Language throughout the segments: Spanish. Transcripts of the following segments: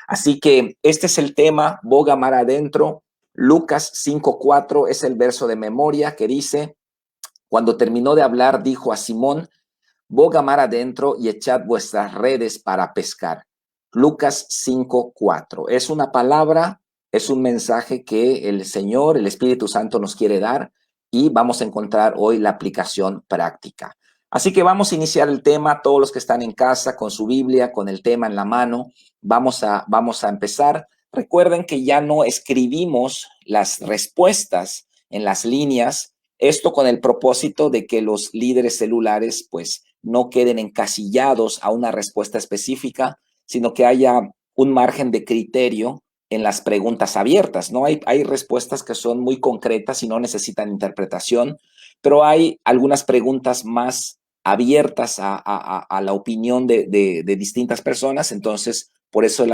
Así que este es el tema, boga mar adentro. Lucas 5:4 es el verso de memoria que dice, cuando terminó de hablar, dijo a Simón, boga mar adentro y echad vuestras redes para pescar. Lucas 5:4. Es una palabra, es un mensaje que el Señor, el Espíritu Santo nos quiere dar y vamos a encontrar hoy la aplicación práctica. Así que vamos a iniciar el tema, todos los que están en casa con su Biblia, con el tema en la mano, vamos a empezar. Recuerden que ya no escribimos las respuestas en las líneas, esto con el propósito de que los líderes celulares pues no queden encasillados a una respuesta específica, sino que haya un margen de criterio en las preguntas abiertas, ¿no? Hay respuestas que son muy concretas y no necesitan interpretación, pero hay algunas preguntas más abiertas a la opinión de distintas personas, entonces por eso esa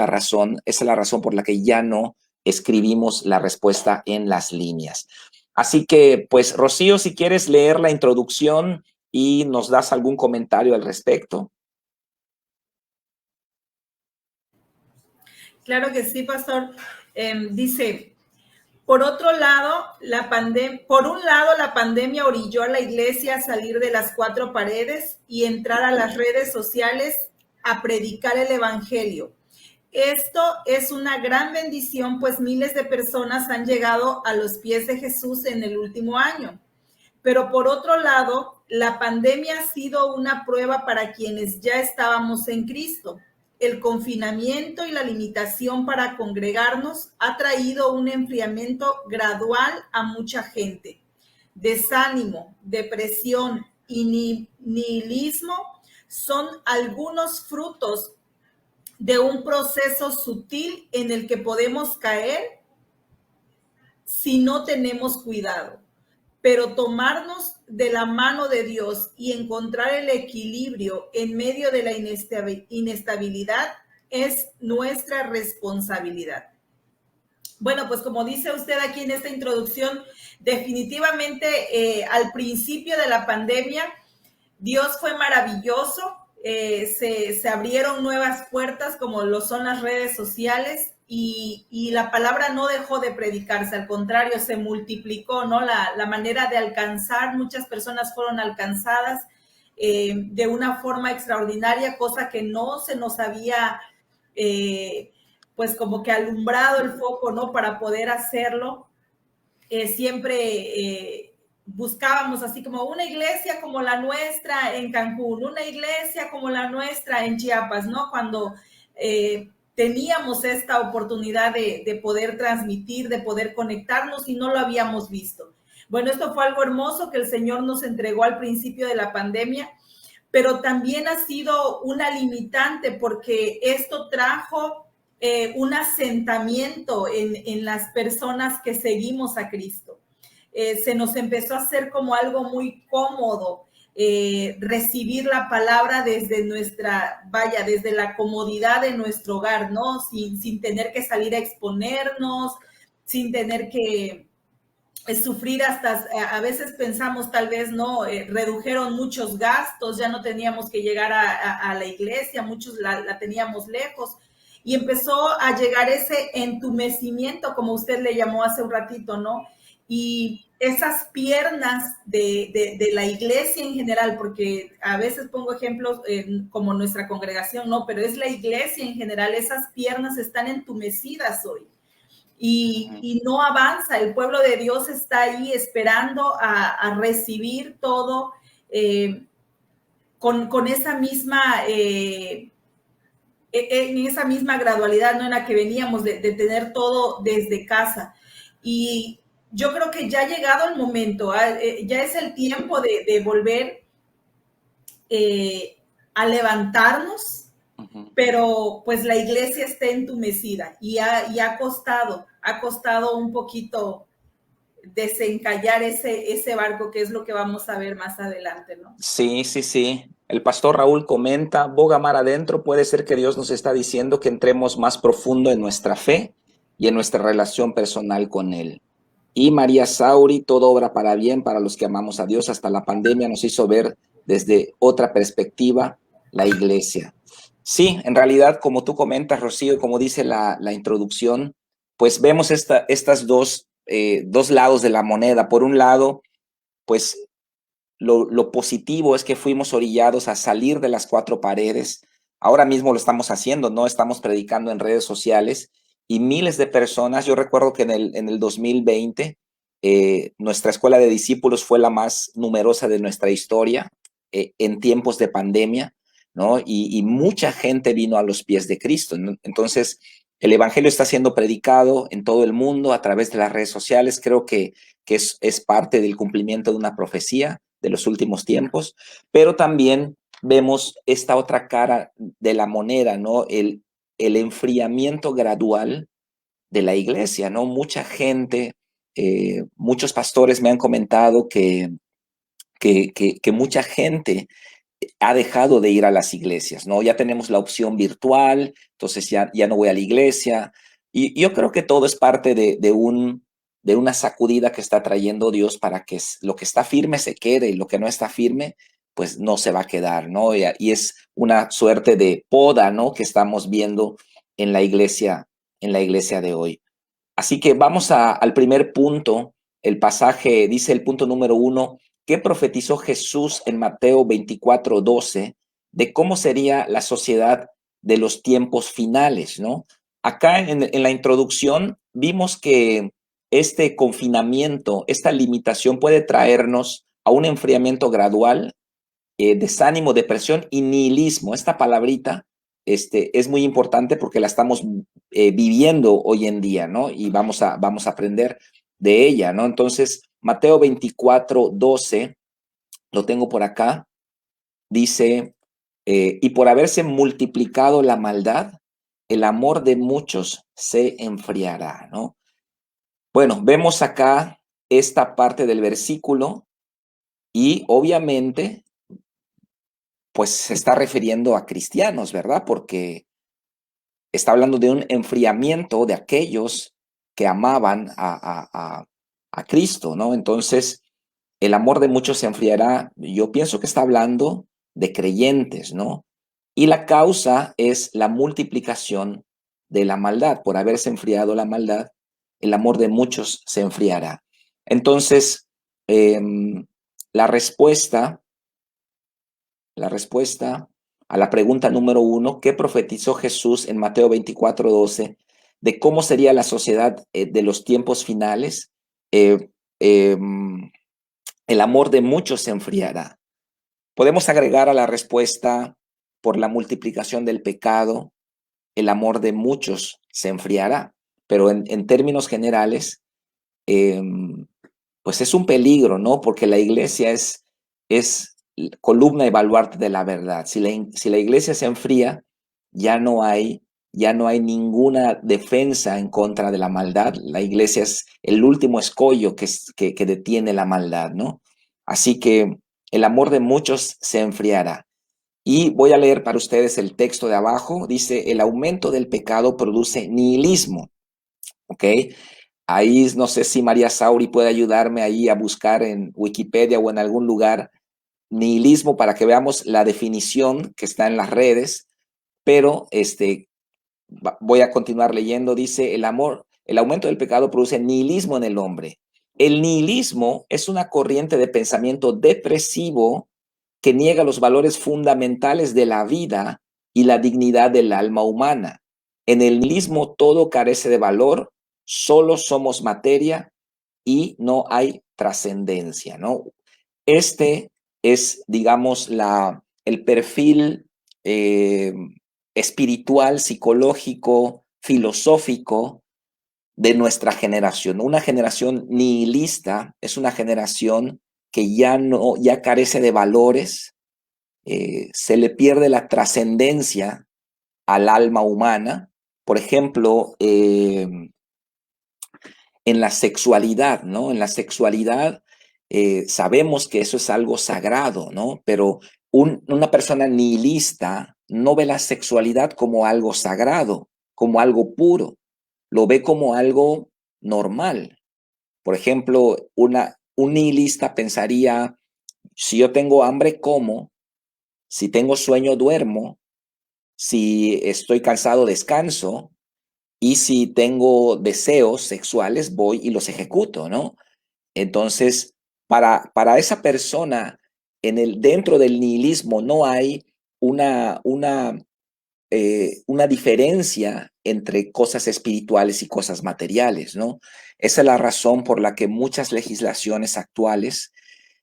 es la razón por la que ya no escribimos la respuesta en las líneas. Así que, pues, Rocío, si quieres leer la introducción y nos das algún comentario al respecto. Claro que sí, pastor. Dice, por otro lado, por un lado, la pandemia orilló a la iglesia a salir de las cuatro paredes y entrar a las redes sociales a predicar el evangelio. Esto es una gran bendición, pues miles de personas han llegado a los pies de Jesús en el último año. Pero por otro lado, la pandemia ha sido una prueba para quienes ya estábamos en Cristo. El confinamiento y la limitación para congregarnos ha traído un enfriamiento gradual a mucha gente. Desánimo, depresión y nihilismo son algunos frutos de un proceso sutil en el que podemos caer si no tenemos cuidado. Pero tomarnos de la mano de Dios y encontrar el equilibrio en medio de la inestabilidad es nuestra responsabilidad. Bueno, pues como dice usted aquí en esta introducción, definitivamente al principio de la pandemia, Dios fue maravilloso, se abrieron nuevas puertas como lo son las redes sociales y la palabra no dejó de predicarse, al contrario, se multiplicó, ¿no? La manera de alcanzar, muchas personas fueron alcanzadas de una forma extraordinaria, cosa que no se nos había, pues como que alumbrado el foco, ¿no? Para poder hacerlo. Siempre buscábamos así como una iglesia como la nuestra en Cancún, una iglesia como la nuestra en Chiapas, ¿no? Cuando teníamos esta oportunidad de poder transmitir, de poder conectarnos y no lo habíamos visto. Bueno, esto fue algo hermoso que el Señor nos entregó al principio de la pandemia, pero también ha sido una limitante porque esto trajo un asentamiento en las personas que seguimos a Cristo. Se nos empezó a hacer como algo muy cómodo recibir la palabra desde desde la comodidad de nuestro hogar, ¿no? Sin tener que salir a exponernos, sin tener que sufrir hasta, a veces pensamos tal vez, ¿no? Redujeron muchos gastos, ya no teníamos que llegar a la iglesia, muchos la teníamos lejos. Y empezó a llegar ese entumecimiento, como usted le llamó hace un ratito, ¿no? Y esas piernas de la iglesia en general, porque a veces pongo ejemplos como nuestra congregación, ¿no? Pero es la iglesia en general, esas piernas están entumecidas hoy. Y no avanza, el pueblo de Dios está ahí esperando a recibir todo con esa misma... en esa misma gradualidad, ¿no? En la que veníamos de tener todo desde casa. Y yo creo que ya ha llegado el momento, ya es el tiempo de volver a levantarnos, pero pues la iglesia está entumecida y ha costado un poquito desencallar ese barco, que es lo que vamos a ver más adelante, ¿no? Sí, sí, sí. El pastor Raúl comenta, boga mar adentro, puede ser que Dios nos está diciendo que entremos más profundo en nuestra fe y en nuestra relación personal con Él. Y María Sauri, todo obra para bien para los que amamos a Dios. Hasta la pandemia nos hizo ver desde otra perspectiva la iglesia. Sí, en realidad, como tú comentas, Rocío, y como dice la introducción, pues vemos estas dos lados de la moneda. Por un lado, pues lo positivo es que fuimos orillados a salir de las cuatro paredes. Ahora mismo lo estamos haciendo, ¿no? Estamos predicando en redes sociales y miles de personas. Yo recuerdo que en el 2020 nuestra escuela de discípulos fue la más numerosa de nuestra historia en tiempos de pandemia, ¿no? Y mucha gente vino a los pies de Cristo, ¿no? Entonces, el evangelio está siendo predicado en todo el mundo a través de las redes sociales. Creo que es parte del cumplimiento de una profecía de los últimos tiempos, pero también vemos esta otra cara de la moneda, ¿no? El enfriamiento gradual de la iglesia, ¿no? Mucha gente, muchos pastores me han comentado que mucha gente ha dejado de ir a las iglesias, ¿no? Ya tenemos la opción virtual, entonces ya no voy a la iglesia. Y yo creo que todo es parte de una sacudida que está trayendo Dios para que lo que está firme se quede y lo que no está firme, pues no se va a quedar, ¿no? Y es una suerte de poda, ¿no? Que estamos viendo en la iglesia de hoy. Así que vamos al primer punto. El pasaje dice el punto número 1, ¿qué profetizó Jesús en Mateo 24:12 de cómo sería la sociedad de los tiempos finales, ¿no? Acá en la introducción vimos que este confinamiento, esta limitación puede traernos a un enfriamiento gradual, desánimo, depresión y nihilismo. Esta palabrita es muy importante porque la estamos viviendo hoy en día, ¿no? Y vamos a aprender de ella, ¿no? Entonces, Mateo 24:12, lo tengo por acá, dice, y por haberse multiplicado la maldad, el amor de muchos se enfriará, ¿no? Bueno, vemos acá esta parte del versículo y obviamente pues se está refiriendo a cristianos, ¿verdad? Porque está hablando de un enfriamiento de aquellos que amaban a Cristo, ¿no? Entonces, el amor de muchos se enfriará. Yo pienso que está hablando de creyentes, ¿no? Y la causa es la multiplicación de la maldad. Por haberse enfriado la maldad, el amor de muchos se enfriará. Entonces, la respuesta la respuesta a la pregunta número 1, ¿qué profetizó Jesús en Mateo 24:12 de cómo sería la sociedad de los tiempos finales? Eh, eh, el amor de muchos se enfriará. Podemos agregar a la respuesta por la multiplicación del pecado, el amor de muchos se enfriará, pero en términos generales, eh, pues es un peligro, ¿no? Porque la iglesia es columna y baluarte de la verdad. Si la iglesia se enfría, ya no hay, ya no hay ninguna defensa en contra de la maldad. La iglesia es el último escollo que detiene la maldad, ¿no? Así que el amor de muchos se enfriará. Y voy a leer para ustedes el texto de abajo. Dice, el aumento del pecado produce nihilismo, ¿ok? Ahí no sé si María Sauri puede ayudarme ahí a buscar en Wikipedia o en algún lugar nihilismo para que veamos la definición que está en las redes, pero voy a continuar leyendo. Dice, el aumento del pecado produce nihilismo en el hombre. El nihilismo es una corriente de pensamiento depresivo que niega los valores fundamentales de la vida y la dignidad del alma humana. En el nihilismo todo carece de valor, solo somos materia y no hay trascendencia, ¿no? Este es, digamos, el perfil eh, espiritual, psicológico, filosófico de nuestra generación. Una generación nihilista es una generación que ya carece de valores, se le pierde la trascendencia al alma humana. Por ejemplo, en la sexualidad, ¿no? En la sexualidad sabemos que eso es algo sagrado, ¿no? Pero una persona nihilista no ve la sexualidad como algo sagrado, como algo puro, lo ve como algo normal. Por ejemplo, un nihilista pensaría, si yo tengo hambre, como, si tengo sueño, duermo, Si estoy cansado, descanso. Y si tengo deseos sexuales, voy y los ejecuto, ¿no? Entonces, para esa persona, dentro del nihilismo no hay una, una, una diferencia entre cosas espirituales y cosas materiales, ¿no? Esa es la razón por la que muchas legislaciones actuales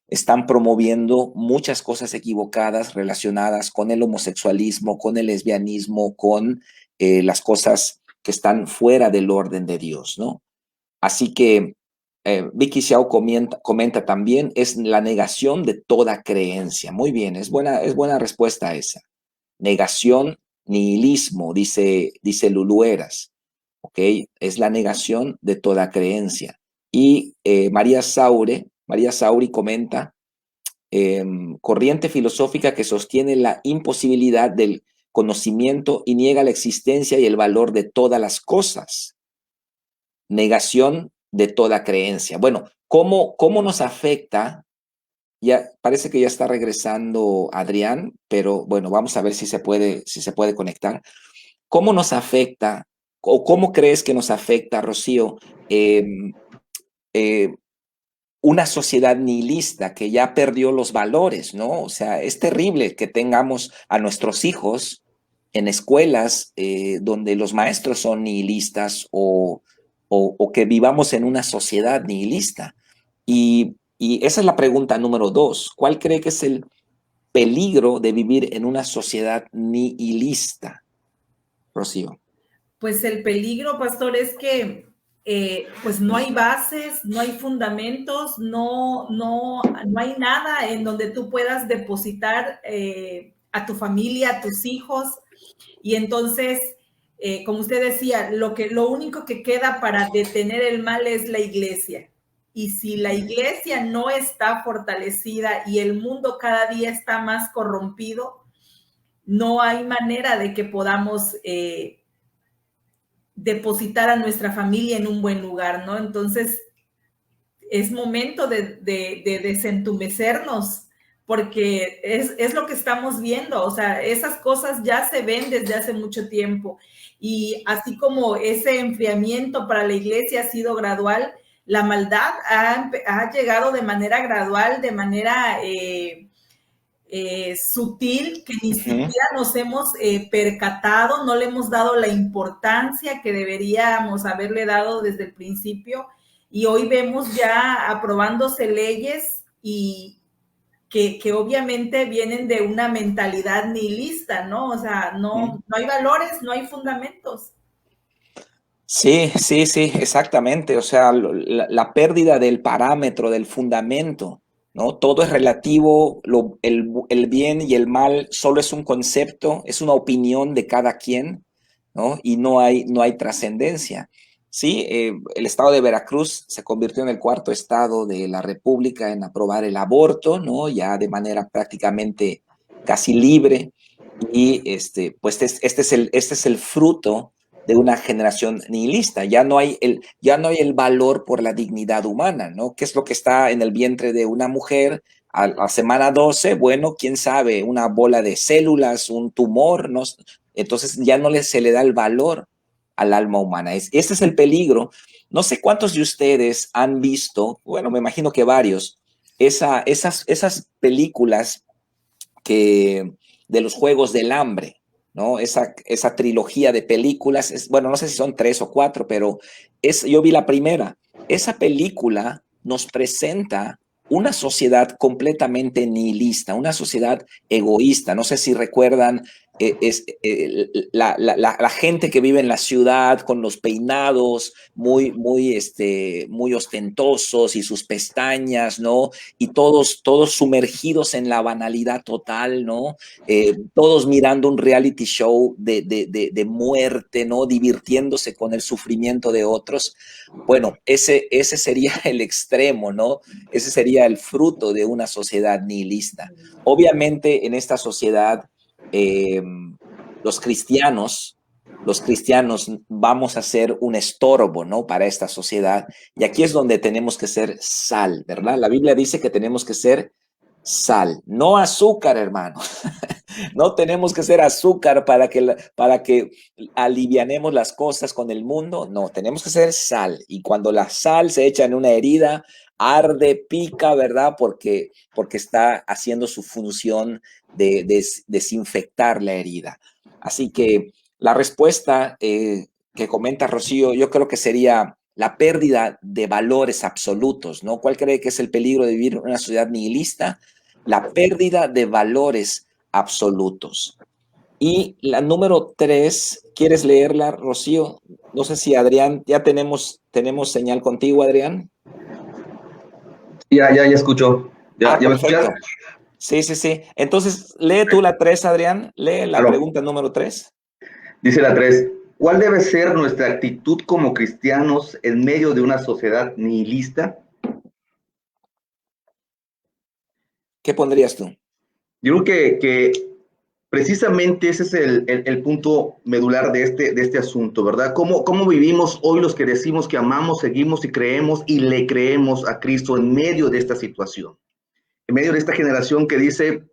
están promoviendo muchas cosas equivocadas relacionadas con el homosexualismo, con el lesbianismo, con las cosas que están fuera del orden de Dios, ¿no? Así que Vicky Xiao comenta también, es la negación de toda creencia. Muy bien, es buena respuesta esa. Negación, nihilismo, dice Lulu Eras, ¿ok? Es la negación de toda creencia. Y María Sauri comenta, corriente filosófica que sostiene la imposibilidad del conocimiento y niega la existencia y el valor de todas las cosas. Negación de toda creencia. Bueno, ¿cómo nos afecta? Ya parece que ya está regresando Adrián, pero bueno, vamos a ver si se puede conectar. ¿Cómo nos afecta o cómo crees que nos afecta, Rocío, eh, eh, una sociedad nihilista que ya perdió los valores, ¿no? O sea, es terrible que tengamos a nuestros hijos en escuelas donde los maestros son nihilistas o que vivamos en una sociedad nihilista. Y esa es la pregunta número 2. ¿Cuál cree que es el peligro de vivir en una sociedad nihilista, Rocío? Pues el peligro, pastor, es que pues no hay bases, no hay fundamentos, no hay nada en donde tú puedas depositar a tu familia, a tus hijos. Y entonces, como usted decía, lo único que queda para detener el mal es la iglesia. Y si la iglesia no está fortalecida y el mundo cada día está más corrompido, no hay manera de que podamos depositar a nuestra familia en un buen lugar, ¿no? Entonces, es momento de desentumecernos, porque es lo que estamos viendo, o sea, esas cosas ya se ven desde hace mucho tiempo, y así como ese enfriamiento para la iglesia ha sido gradual, la maldad ha llegado de manera gradual, de manera sutil, que ni siquiera nos hemos percatado, no le hemos dado la importancia que deberíamos haberle dado desde el principio, y hoy vemos ya aprobándose leyes y que obviamente vienen de una mentalidad nihilista, ¿no? O sea, no hay valores, no hay fundamentos. Sí, sí, sí, exactamente. O sea, la pérdida del parámetro, del fundamento, ¿no? Todo es relativo, el bien y el mal solo es un concepto, es una opinión de cada quien, ¿no? Y no hay trascendencia. Sí, el estado de Veracruz se convirtió en el cuarto estado de la República en aprobar el aborto, ¿no? Ya de manera prácticamente casi libre. Y pues este es el fruto de una generación nihilista. Ya no hay el valor por la dignidad humana, ¿no? ¿Qué es lo que está en el vientre de una mujer a la semana 12? Bueno, quién sabe, una bola de células, un tumor, ¿no? Entonces ya no se le da el valor al alma humana. Este es el peligro. No sé cuántos de ustedes han visto, bueno, me imagino que varios, esas películas que de los Juegos del Hambre, ¿no? Esa trilogía de películas, bueno, no sé si son 3 o 4, pero yo vi la primera. Esa película nos presenta una sociedad completamente nihilista, una sociedad egoísta. No sé si recuerdan la gente que vive en la ciudad con los peinados muy ostentosos y sus pestañas, ¿no? Y todos sumergidos en la banalidad total, ¿no? Todos mirando un reality show de muerte, ¿no? Divirtiéndose con el sufrimiento de otros. Bueno, ese sería el extremo, ¿no? Ese sería el fruto de una sociedad nihilista. Obviamente en esta sociedad eh, los cristianos vamos a ser un estorbo, ¿no? Para esta sociedad. Y aquí es donde tenemos que ser sal, ¿verdad? La Biblia dice que tenemos que ser sal, no azúcar, hermano. No tenemos que ser azúcar para que alivianemos las cosas con el mundo. No, tenemos que ser sal. Y cuando la sal se echa en una herida, arde, pica, ¿verdad? Porque está haciendo su función de desinfectar la herida. Así que la respuesta que comenta Rocío, yo creo que sería la pérdida de valores absolutos, ¿no? ¿Cuál cree que es el peligro de vivir en una sociedad nihilista? La pérdida de valores absolutos. Y la número 3, ¿quieres leerla, Rocío? No sé si Adrián, ya tenemos señal contigo, Adrián. Ya escucho. ¿Ya me escuchas? Perfecto. Sí. Entonces, lee tú la 3, Adrián. Lee la pregunta número 3. Dice la 3. ¿Cuál debe ser nuestra actitud como cristianos en medio de una sociedad nihilista? ¿Qué pondrías tú? Yo creo que precisamente ese es el punto medular de este asunto, ¿verdad? ¿Cómo vivimos hoy los que decimos que amamos, seguimos y creemos y le creemos a Cristo en medio de esta situación? En medio de esta generación que dice,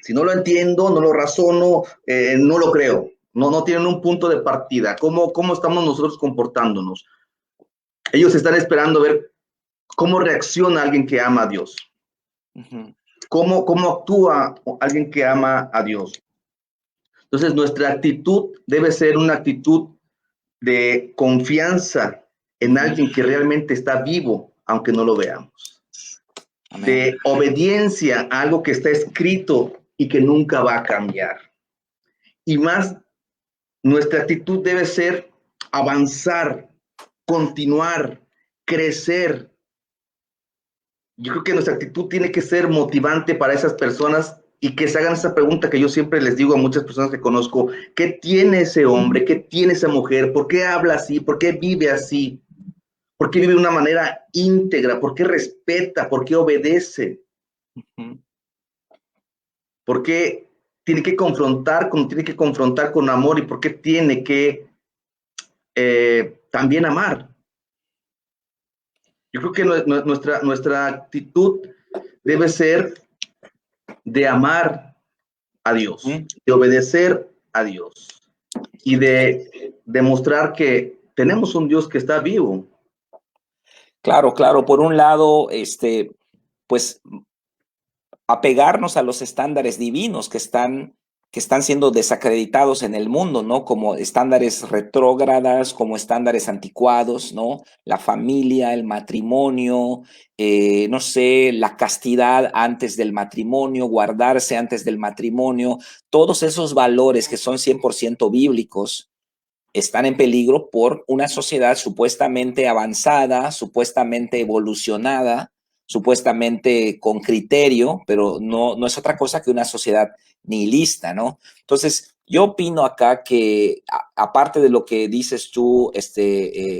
si no lo entiendo, no lo razono, no lo creo. No tienen un punto de partida. ¿Cómo estamos nosotros comportándonos? Ellos están esperando ver cómo reacciona alguien que ama a Dios. Uh-huh. ¿Cómo actúa alguien que ama a Dios? Entonces, nuestra actitud debe ser una actitud de confianza en alguien que realmente está vivo, aunque no lo veamos. Amén. De obediencia a algo que está escrito y que nunca va a cambiar. Y más, nuestra actitud debe ser avanzar, continuar, crecer. Yo creo que nuestra actitud tiene que ser motivante para esas personas y que se hagan esa pregunta que yo siempre les digo a muchas personas que conozco: ¿qué tiene ese hombre? ¿Qué tiene esa mujer? ¿Por qué habla así? ¿Por qué vive así? ¿Por qué vive de una manera íntegra? ¿Por qué respeta? ¿Por qué obedece? ¿Por qué tiene que confrontar con amor? ¿Y por qué tiene que también amar? Yo creo que nuestra actitud debe ser de amar a Dios, de obedecer a Dios y de demostrar que tenemos un Dios que está vivo. Claro. Por un lado, pues apegarnos a los estándares divinos que están siendo desacreditados en el mundo, ¿no? Como estándares retrógradas, como estándares anticuados, ¿no? La familia, el matrimonio, no sé, la castidad antes del matrimonio, guardarse antes del matrimonio, todos esos valores que son 100% bíblicos están en peligro por una sociedad supuestamente avanzada, supuestamente evolucionada, supuestamente con criterio, pero no es otra cosa que una sociedad nihilista, ¿no? Entonces, yo opino acá que, aparte de lo que dices tú,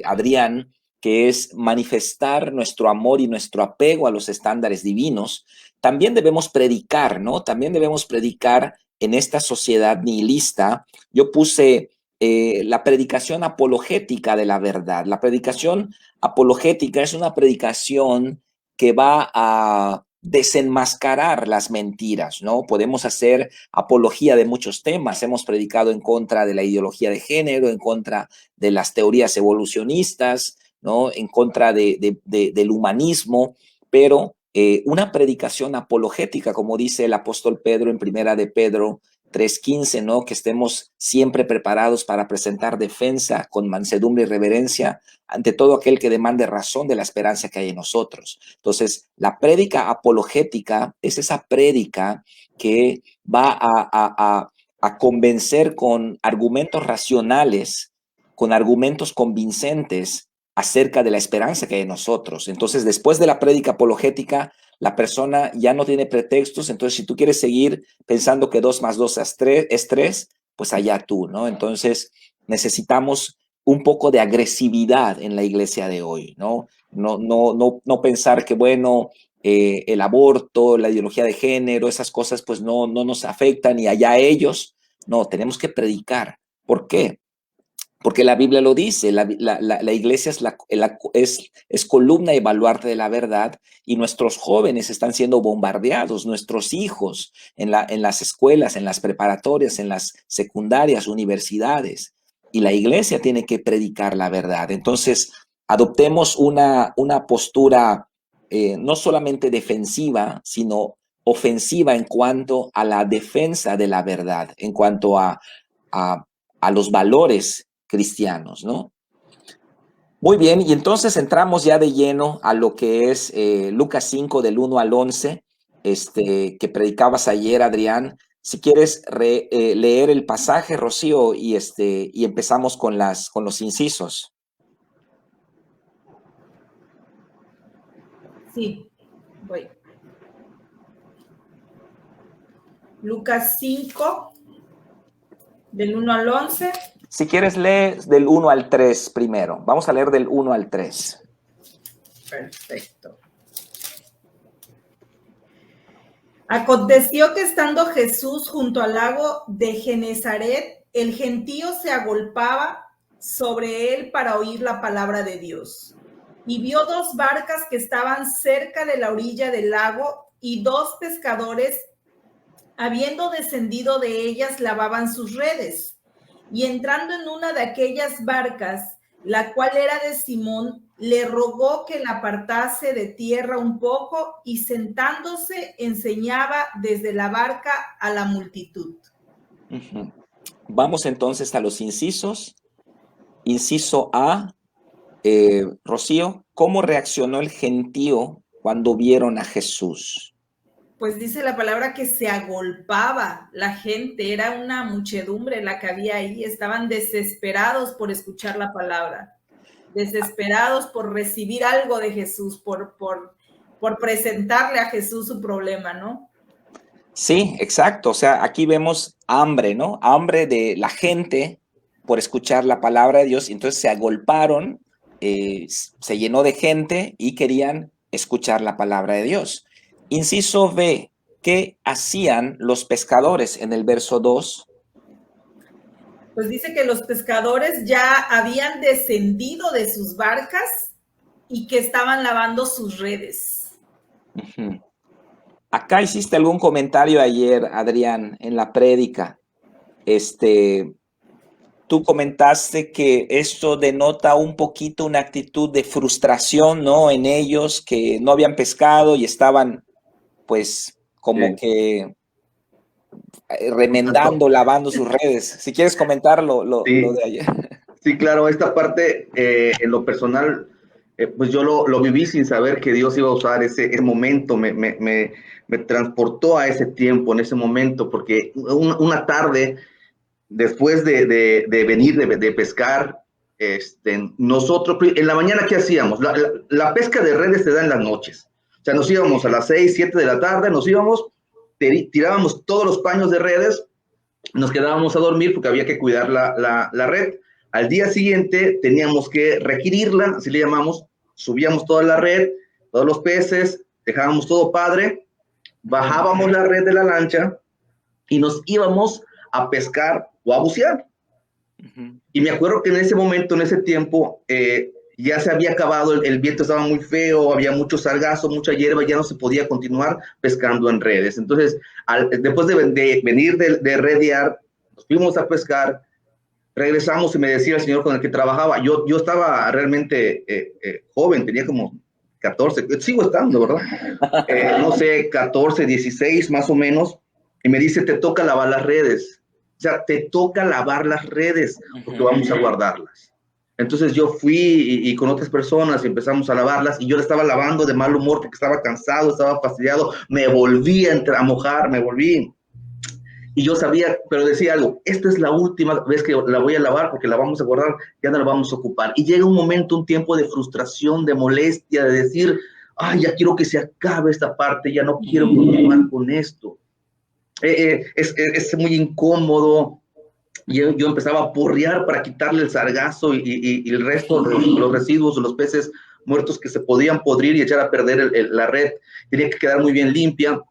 Adrián, que es manifestar nuestro amor y nuestro apego a los estándares divinos, también debemos predicar, ¿no? También debemos predicar en esta sociedad nihilista. Yo puse la predicación apologética de la verdad. La predicación apologética es una predicación que va a desenmascarar las mentiras, ¿no? Podemos hacer apología de muchos temas. Hemos predicado en contra de la ideología de género, en contra de las teorías evolucionistas, ¿no? En contra del humanismo, pero una predicación apologética, como dice el apóstol Pedro en Primera de Pedro 3:15, ¿no? Que estemos siempre preparados para presentar defensa con mansedumbre y reverencia ante todo aquel que demande razón de la esperanza que hay en nosotros. Entonces, la prédica apologética es esa prédica que va a convencer con argumentos racionales, con argumentos convincentes acerca de la esperanza que hay en nosotros. Entonces, después de la prédica apologética, la persona ya no tiene pretextos. Entonces, si tú quieres seguir pensando que 2 más 2 es 3, pues allá tú, ¿no? Entonces, necesitamos un poco de agresividad en la iglesia de hoy, ¿no? No pensar que, bueno, el aborto, la ideología de género, esas cosas, pues no nos afectan y allá ellos. No, tenemos que predicar. ¿Por qué? porque la Biblia lo dice, la iglesia es columna y baluarte de la verdad, y nuestros jóvenes están siendo bombardeados, nuestros hijos en las escuelas, en las preparatorias, en las secundarias, universidades, y la iglesia tiene que predicar la verdad. Entonces, adoptemos una postura no solamente defensiva, sino ofensiva en cuanto a la defensa de la verdad, en cuanto a los valores cristianos, ¿no? Muy bien, y entonces entramos ya de lleno a lo que es Lucas 5 del 1 al 11, que predicabas ayer, Adrián. Si quieres leer el pasaje, Rocío, y empezamos con los incisos. Sí, voy. Lucas 5, del 1 al 11. Si quieres, lee del 1 al 3 primero. Vamos a leer del 1 al 3. Perfecto. Aconteció que estando Jesús junto al lago de Genezaret, el gentío se agolpaba sobre él para oír la palabra de Dios. Y vio dos barcas que estaban cerca de la orilla del lago, y dos pescadores, habiendo descendido de ellas, lavaban sus redes. Y entrando en una de aquellas barcas, la cual era de Simón, le rogó que la apartase de tierra un poco, y sentándose enseñaba desde la barca a la multitud. Vamos entonces a los incisos. Inciso A, Rocío, ¿cómo reaccionó el gentío cuando vieron a Jesús? Pues dice la palabra que se agolpaba la gente, era una muchedumbre la que había ahí, estaban desesperados por escuchar la palabra, desesperados por recibir algo de Jesús, por presentarle a Jesús su problema, ¿no? Sí, exacto. O sea, aquí vemos hambre, ¿no? Hambre de la gente por escuchar la palabra de Dios. Entonces se agolparon, se llenó de gente y querían escuchar la palabra de Dios. Inciso B, ¿qué hacían los pescadores en el verso 2? Pues dice que los pescadores ya habían descendido de sus barcas y que estaban lavando sus redes. Uh-huh. Acá hiciste algún comentario ayer, Adrián, en la prédica. Tú comentaste que esto denota un poquito una actitud de frustración, ¿no? En ellos, que no habían pescado y estaban, pues, como que remendando, lavando sus redes. Si quieres comentar lo de ayer. Sí, claro, esta parte, en lo personal, pues yo lo viví sin saber que Dios iba a usar ese momento, me transportó a ese tiempo, en ese momento, porque una tarde, después de venir de pescar, nosotros, en la mañana, ¿qué hacíamos? La pesca de redes se da en las noches. O sea, nos íbamos a las 6, 7 de la tarde, nos íbamos, tirábamos todos los paños de redes, nos quedábamos a dormir porque había que cuidar la red. Al día siguiente teníamos que requerirla, así le llamamos, subíamos toda la red, todos los peces, dejábamos todo padre, bajábamos la red de la lancha y nos íbamos a pescar o a bucear. Uh-huh. Y me acuerdo que en ese momento, en ese tiempo, ya se había acabado, el viento estaba muy feo, había mucho sargazo, mucha hierba, ya no se podía continuar pescando en redes. Entonces, después de venir de redear, nos fuimos a pescar, regresamos y me decía el señor con el que trabajaba, yo estaba realmente joven, tenía como 14, sigo estando, ¿verdad? No sé, 14, 16 más o menos, y me dice, te toca lavar las redes. O sea, te toca lavar las redes porque vamos a guardarlas. Entonces yo fui y con otras personas empezamos a lavarlas y yo la estaba lavando de mal humor porque estaba cansado, estaba fastidiado, me volví a mojar, me volví. Y yo sabía, pero decía algo, esta es la última vez que la voy a lavar porque la vamos a guardar, ya no la vamos a ocupar. Y llega un momento, un tiempo de frustración, de molestia, de decir, ay, ya quiero que se acabe esta parte, ya no quiero continuar con esto. Es muy incómodo. Yo empezaba a porrear para quitarle el sargazo y el resto, los residuos, los peces muertos que se podían podrir y echar a perder la red. Tenía que quedar muy bien limpia.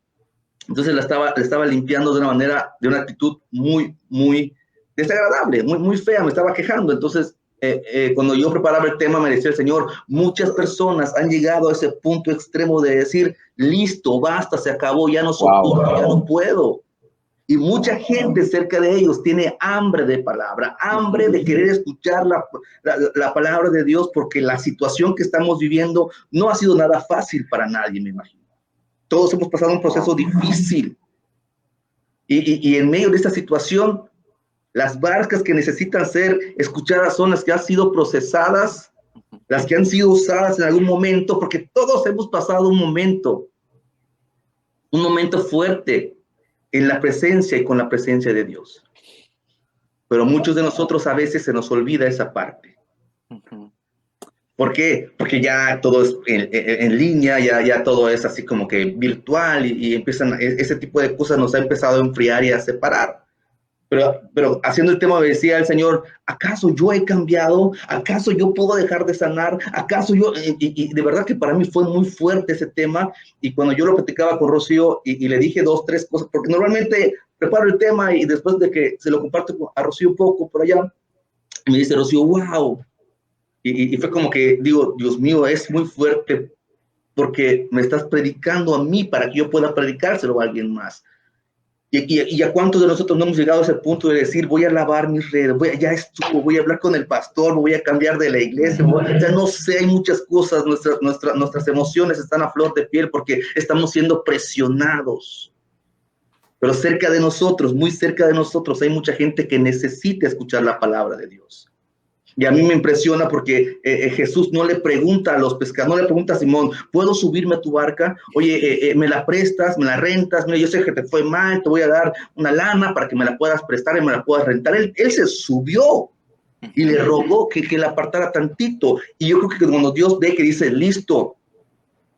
Entonces la estaba limpiando de una manera, de una actitud muy, muy desagradable, muy, muy fea, me estaba quejando. Entonces, cuando yo preparaba el tema, me decía el Señor, muchas personas han llegado a ese punto extremo de decir, listo, basta, se acabó, ya no soporto, ya no puedo. Y mucha gente cerca de ellos tiene hambre de palabra, hambre de querer escuchar la palabra de Dios, porque la situación que estamos viviendo no ha sido nada fácil para nadie, me imagino. Todos hemos pasado un proceso difícil. Y en medio de esta situación, las barcas que necesitan ser escuchadas son las que han sido procesadas, las que han sido usadas en algún momento, porque todos hemos pasado un momento fuerte en la presencia y con la presencia de Dios. Pero muchos de nosotros a veces se nos olvida esa parte. ¿Por qué? Porque ya todo es en línea, ya todo es así como que virtual y empiezan, ese tipo de cosas nos ha empezado a enfriar y a separar. Pero haciendo el tema, me decía el Señor, ¿acaso yo he cambiado? ¿Acaso yo puedo dejar de sanar? ¿Acaso yo? Y de verdad que para mí fue muy fuerte ese tema. Y cuando yo lo platicaba con Rocío y le dije 2, 3 cosas, porque normalmente preparo el tema y después de que se lo comparto a Rocío un poco por allá, me dice Rocío, wow. Y fue como que digo, Dios mío, es muy fuerte porque me estás predicando a mí para que yo pueda predicárselo a alguien más. Y a cuántos de nosotros no hemos llegado a ese punto de decir, voy a lavar mis redes, ya estuvo, voy a hablar con el pastor, voy a cambiar de la iglesia, ya no sé, hay muchas cosas, nuestras emociones están a flor de piel porque estamos siendo presionados. Pero cerca de nosotros, muy cerca de nosotros, hay mucha gente que necesita escuchar la palabra de Dios. Y a mí me impresiona porque Jesús no le pregunta a los pescadores, no le pregunta a Simón, ¿puedo subirme a tu barca? Oye, ¿me la prestas? ¿Me la rentas? Mira, yo sé que te fue mal, te voy a dar una lana para que me la puedas prestar y me la puedas rentar. Él se subió y le rogó que la apartara tantito. Y yo creo que cuando Dios ve que dice, listo,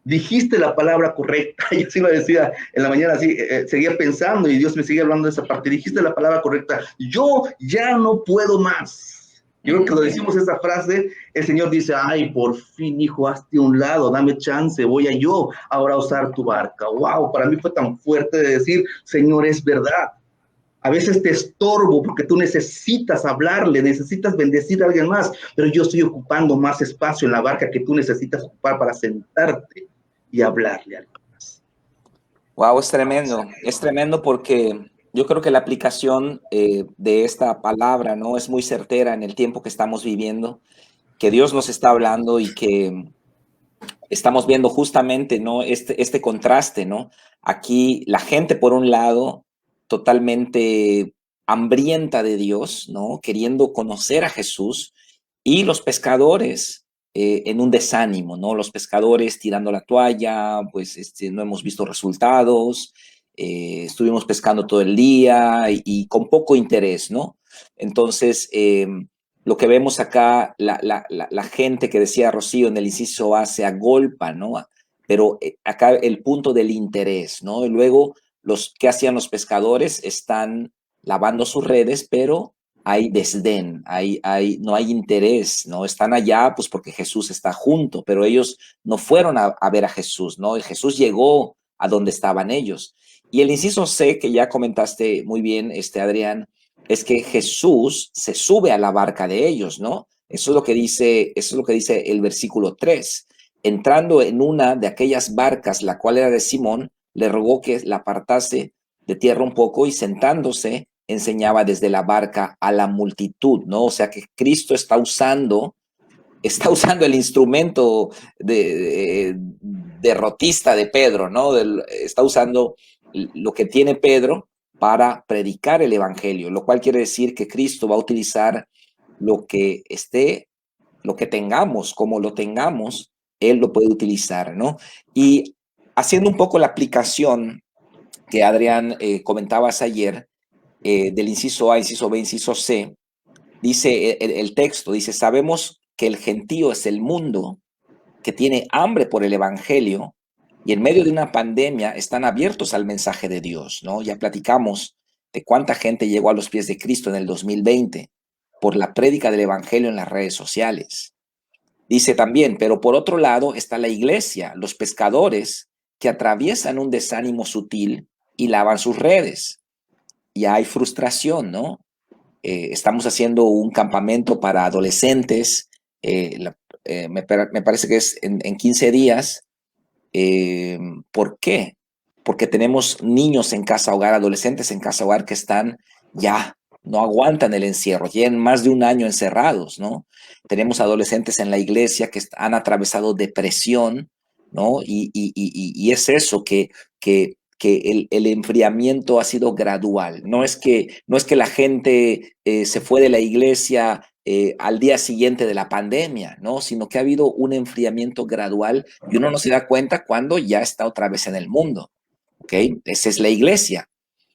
dijiste la palabra correcta, yo sí lo decía en la mañana, así, seguía pensando y Dios me sigue hablando de esa parte, dijiste la palabra correcta, yo ya no puedo más. Yo creo que cuando decimos esa frase, el Señor dice, ay, por fin, hijo, hazte a un lado, dame chance, voy a yo ahora a usar tu barca. Wow, para mí fue tan fuerte de decir, Señor, es verdad. A veces te estorbo porque tú necesitas hablarle, necesitas bendecir a alguien más, pero yo estoy ocupando más espacio en la barca que tú necesitas ocupar para sentarte y hablarle a alguien más. Wow, es tremendo porque yo creo que la aplicación de esta palabra, ¿no? Es muy certera en el tiempo que estamos viviendo, que Dios nos está hablando y que estamos viendo justamente, ¿no? Este contraste, ¿no? Aquí la gente, por un lado, totalmente hambrienta de Dios, ¿no? Queriendo conocer a Jesús, y los pescadores en un desánimo, ¿no? Los pescadores tirando la toalla, pues no hemos visto resultados, estuvimos pescando todo el día y con poco interés, ¿no? Entonces, lo que vemos acá, la gente que decía Rocío en el inciso A se agolpa, ¿no? Pero acá el punto del interés, ¿no? Y luego, ¿qué hacían los pescadores? Están lavando sus redes, pero hay desdén, no hay interés, ¿no? Están allá pues porque Jesús está junto, pero ellos no fueron a ver a Jesús, ¿no? Y Jesús llegó a donde estaban ellos. Y el inciso C, que ya comentaste muy bien, Adrián, es que Jesús se sube a la barca de ellos, ¿no? Eso es lo que dice el versículo 3. Entrando en una de aquellas barcas, la cual era de Simón, le rogó que la apartase de tierra un poco y sentándose enseñaba desde la barca a la multitud, ¿no? O sea que Cristo está usando el instrumento derrotista de Pedro, ¿no? Está usando lo que tiene Pedro para predicar el evangelio, lo cual quiere decir que Cristo va a utilizar lo que tengamos, como lo tengamos, Él lo puede utilizar, ¿no? Y haciendo un poco la aplicación que Adrián comentabas ayer, del inciso A, inciso B, inciso C, dice el texto, dice, sabemos que el gentío es el mundo que tiene hambre por el evangelio y en medio de una pandemia están abiertos al mensaje de Dios, ¿no? Ya platicamos de cuánta gente llegó a los pies de Cristo en el 2020 por la prédica del evangelio en las redes sociales. Dice también, pero por otro lado está la iglesia, los pescadores que atraviesan un desánimo sutil y lavan sus redes. Y hay frustración, ¿no? estamos haciendo un campamento para adolescentes, me parece que es en 15 días. ¿Por qué? Porque tenemos niños en casa hogar, adolescentes en casa hogar que están ya, no aguantan el encierro, llevan más de un año encerrados, ¿no? Tenemos adolescentes en la iglesia que han atravesado depresión, ¿no? Y es eso, que el enfriamiento ha sido gradual. No es que la gente se fue de la iglesia al día siguiente de la pandemia, ¿no? Sino que ha habido un enfriamiento gradual y uno no se da cuenta cuando ya está otra vez en el mundo, ¿ok? Esa es la iglesia.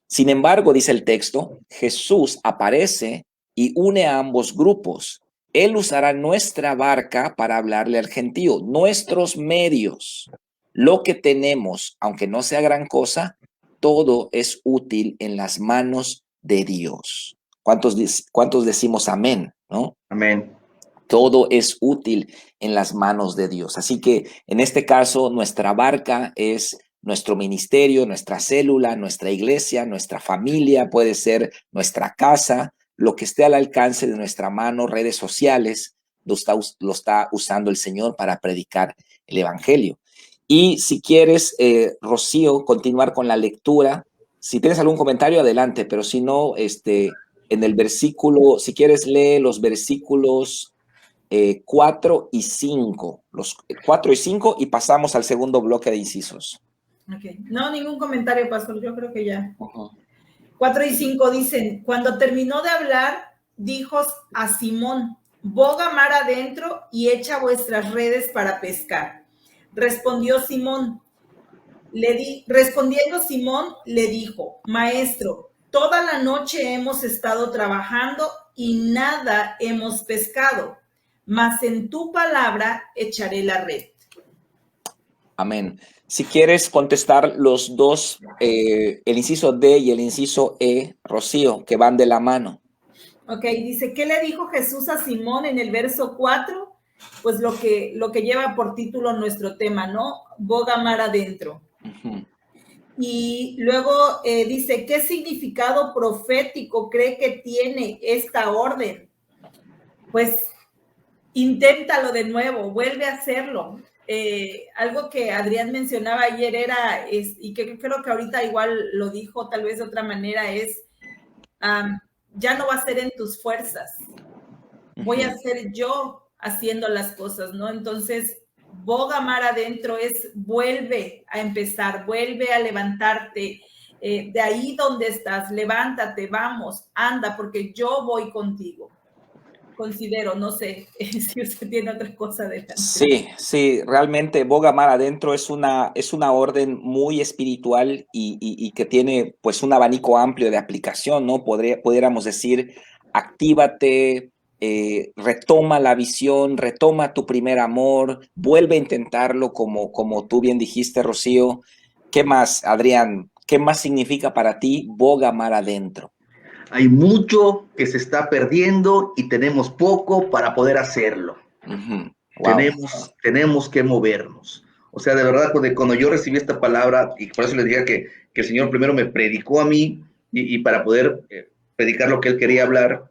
Sin embargo, dice el texto, Jesús aparece y une a ambos grupos. Él usará nuestra barca para hablarle al gentío, nuestros medios. Lo que tenemos, aunque no sea gran cosa, todo es útil en las manos de Dios. ¿Cuántos decimos amén? ¿No? Amén. Todo es útil en las manos de Dios. Así que en este caso, nuestra barca es nuestro ministerio, nuestra célula, nuestra iglesia, nuestra familia, puede ser nuestra casa, lo que esté al alcance de nuestra mano, redes sociales, lo está usando el Señor para predicar el evangelio. Y si quieres, Rocío, continuar con la lectura, si tienes algún comentario, adelante, pero si no, en el versículo, si quieres, lee los versículos 4 y 5, los 4 y 5, y pasamos al segundo bloque de incisos. Okay. No, ningún comentario, pastor, yo creo que ya. 4 y 5 dicen, cuando terminó de hablar, dijo a Simón, boga mar adentro y echa vuestras redes para pescar. Respondiendo Simón, le dijo, maestro, toda la noche hemos estado trabajando y nada hemos pescado, mas en tu palabra echaré la red. Amén. Si quieres contestar los dos, el inciso D y el inciso E, Rocío, que van de la mano. Ok, dice, ¿qué le dijo Jesús a Simón en el verso 4? Pues lo que lleva por título nuestro tema, ¿no? Boga mar adentro. Uh-huh. Y luego dice, ¿qué significado profético cree que tiene esta orden? Pues inténtalo de nuevo, vuelve a hacerlo. Algo que Adrián mencionaba ayer era, y que creo que ahorita igual lo dijo tal vez de otra manera, es, ya no va a ser en tus fuerzas, voy a ser yo haciendo las cosas, ¿no? Entonces, boga mar adentro es vuelve a empezar, vuelve a levantarte, de ahí donde estás, levántate, vamos, anda, porque yo voy contigo. Considero, no sé si usted tiene otra cosa delante. Sí, realmente boga mar adentro es una orden muy espiritual y que tiene pues un abanico amplio de aplicación, ¿no? Pudiéramos decir, actívate, retoma la visión, retoma tu primer amor, vuelve a intentarlo como tú bien dijiste, Rocío. ¿Qué más, Adrián? ¿Qué más significa para ti boga mar adentro? Hay mucho que se está perdiendo y tenemos poco para poder hacerlo. Uh-huh. Wow. Tenemos que movernos. O sea, de verdad, cuando yo recibí esta palabra, y por eso les dije que el Señor primero me predicó a mí, y para poder predicar lo que Él quería hablar,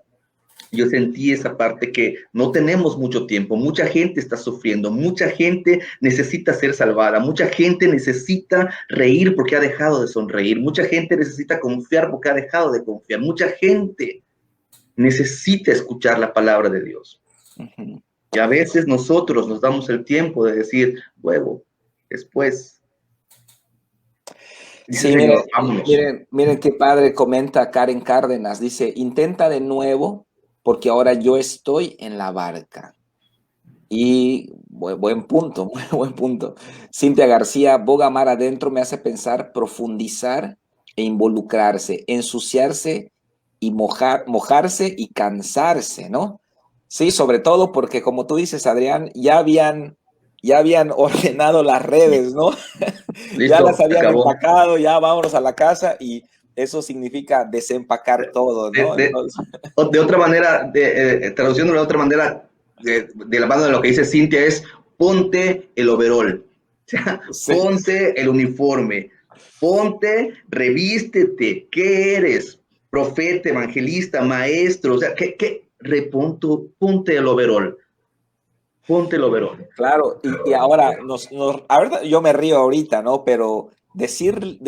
yo sentí esa parte que no tenemos mucho tiempo, mucha gente está sufriendo, mucha gente necesita ser salvada, mucha gente necesita reír porque ha dejado de sonreír, mucha gente necesita confiar porque ha dejado de confiar, mucha gente necesita escuchar la palabra de Dios. Uh-huh. Y a veces nosotros nos damos el tiempo de decir, luego, después. Sí, miren qué padre comenta Karen Cárdenas, dice, intenta de nuevo, porque ahora yo estoy en la barca. Y buen punto, muy buen punto. Cintia García, boga mar adentro me hace pensar, profundizar e involucrarse, ensuciarse y mojarse y cansarse, ¿no? Sí, sobre todo porque como tú dices, Adrián, ya habían ordenado las redes, ¿no? Listo, ya las habían empacado, ya vámonos a la casa y eso significa desempacar todo, ¿no? De otra manera, traduciéndolo de otra manera, de la mano de lo que dice Cintia, es ponte el overol, o sea, sí. Ponte el uniforme, revístete, ¿qué eres? profeta, evangelista, maestro, o sea, ponte el overol. Ponte el overol. Claro, y ahora, ahora yo me río ahorita, ¿no? Pero decirle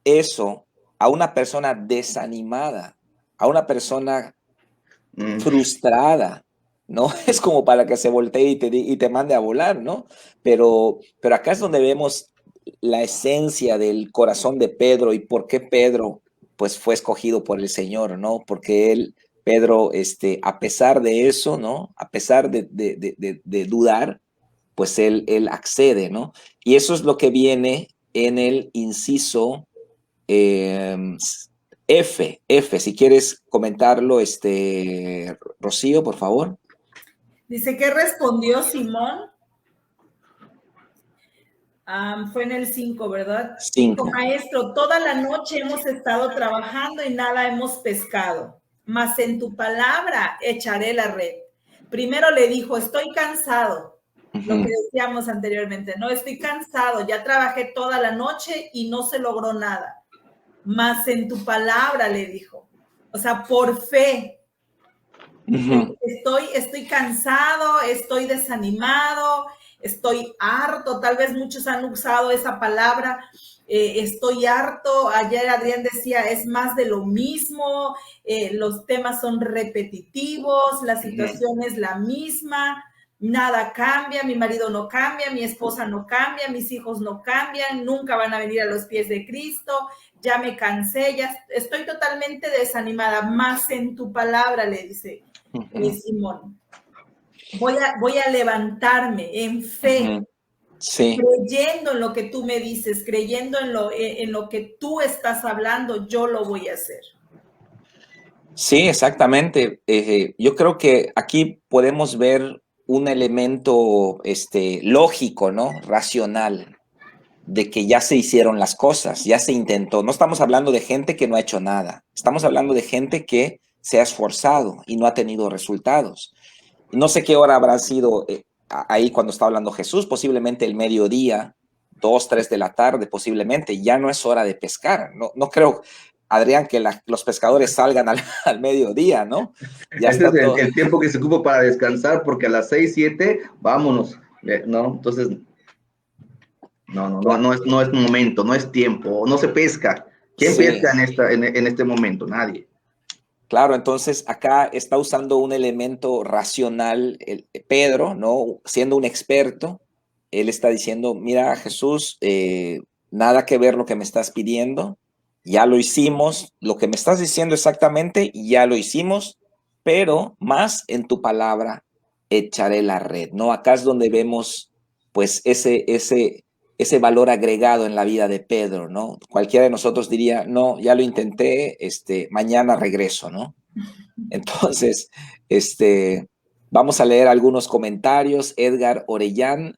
eso a una persona desanimada, a una persona frustrada, ¿no? Es como para que se voltee y te mande a volar, ¿no? Pero acá es donde vemos la esencia del corazón de Pedro y por qué Pedro, pues, fue escogido por el Señor, ¿no? Porque Pedro, a pesar de eso, ¿no? A pesar de dudar, pues él accede, ¿no? Y eso es lo que viene en el inciso F, si quieres comentarlo, Rocío, por favor. Dice, ¿qué respondió Simón? Fue en el 5, ¿verdad? 5. Maestro, toda la noche hemos estado trabajando y nada hemos pescado, mas en tu palabra echaré la red. Primero le dijo, estoy cansado, lo que decíamos anteriormente, no, estoy cansado, ya trabajé toda la noche y no se logró nada, mas en tu palabra le dijo, o sea, por fe. Estoy cansado, estoy desanimado, estoy harto, tal vez muchos han usado esa palabra, estoy harto. Ayer Adrián decía, es más de lo mismo, los temas son repetitivos, la situación es la misma, nada cambia, mi marido no cambia, mi esposa no cambia, mis hijos no cambian, nunca van a venir a los pies de Cristo, ya me cansé, ya estoy totalmente desanimada, más en tu palabra, le dice Simón. Voy a levantarme en fe, sí, creyendo en lo que tú me dices, creyendo en lo que tú estás hablando, yo lo voy a hacer. Sí, exactamente. Yo creo que aquí podemos ver un elemento lógico, ¿no? Racional, de que ya se hicieron las cosas, ya se intentó. No estamos hablando de gente que no ha hecho nada, estamos hablando de gente que se ha esforzado y no ha tenido resultados. No sé qué hora habrá sido ahí cuando estaba hablando Jesús, posiblemente el mediodía, 2, 3 de la tarde, posiblemente. Ya no es hora de pescar. No creo, Adrián, que los pescadores salgan al mediodía, ¿no? Ya Ese está es todo. el tiempo que se ocupa para descansar, porque a las 6, 7, vámonos, ¿no? Entonces, no es momento, no es tiempo, no se pesca. ¿Quién pesca en este momento? Nadie. Claro, entonces acá está usando un elemento racional, Pedro, ¿no? Siendo un experto, él está diciendo, mira, Jesús, nada que ver lo que me estás pidiendo, ya lo hicimos, lo que me estás diciendo exactamente, ya lo hicimos, pero más en tu palabra echaré la red, ¿no? Acá es donde vemos, pues, ese valor agregado en la vida de Pedro, ¿no? Cualquiera de nosotros diría, no, ya lo intenté, mañana regreso, ¿no? Entonces, vamos a leer algunos comentarios. Edgar Orellán,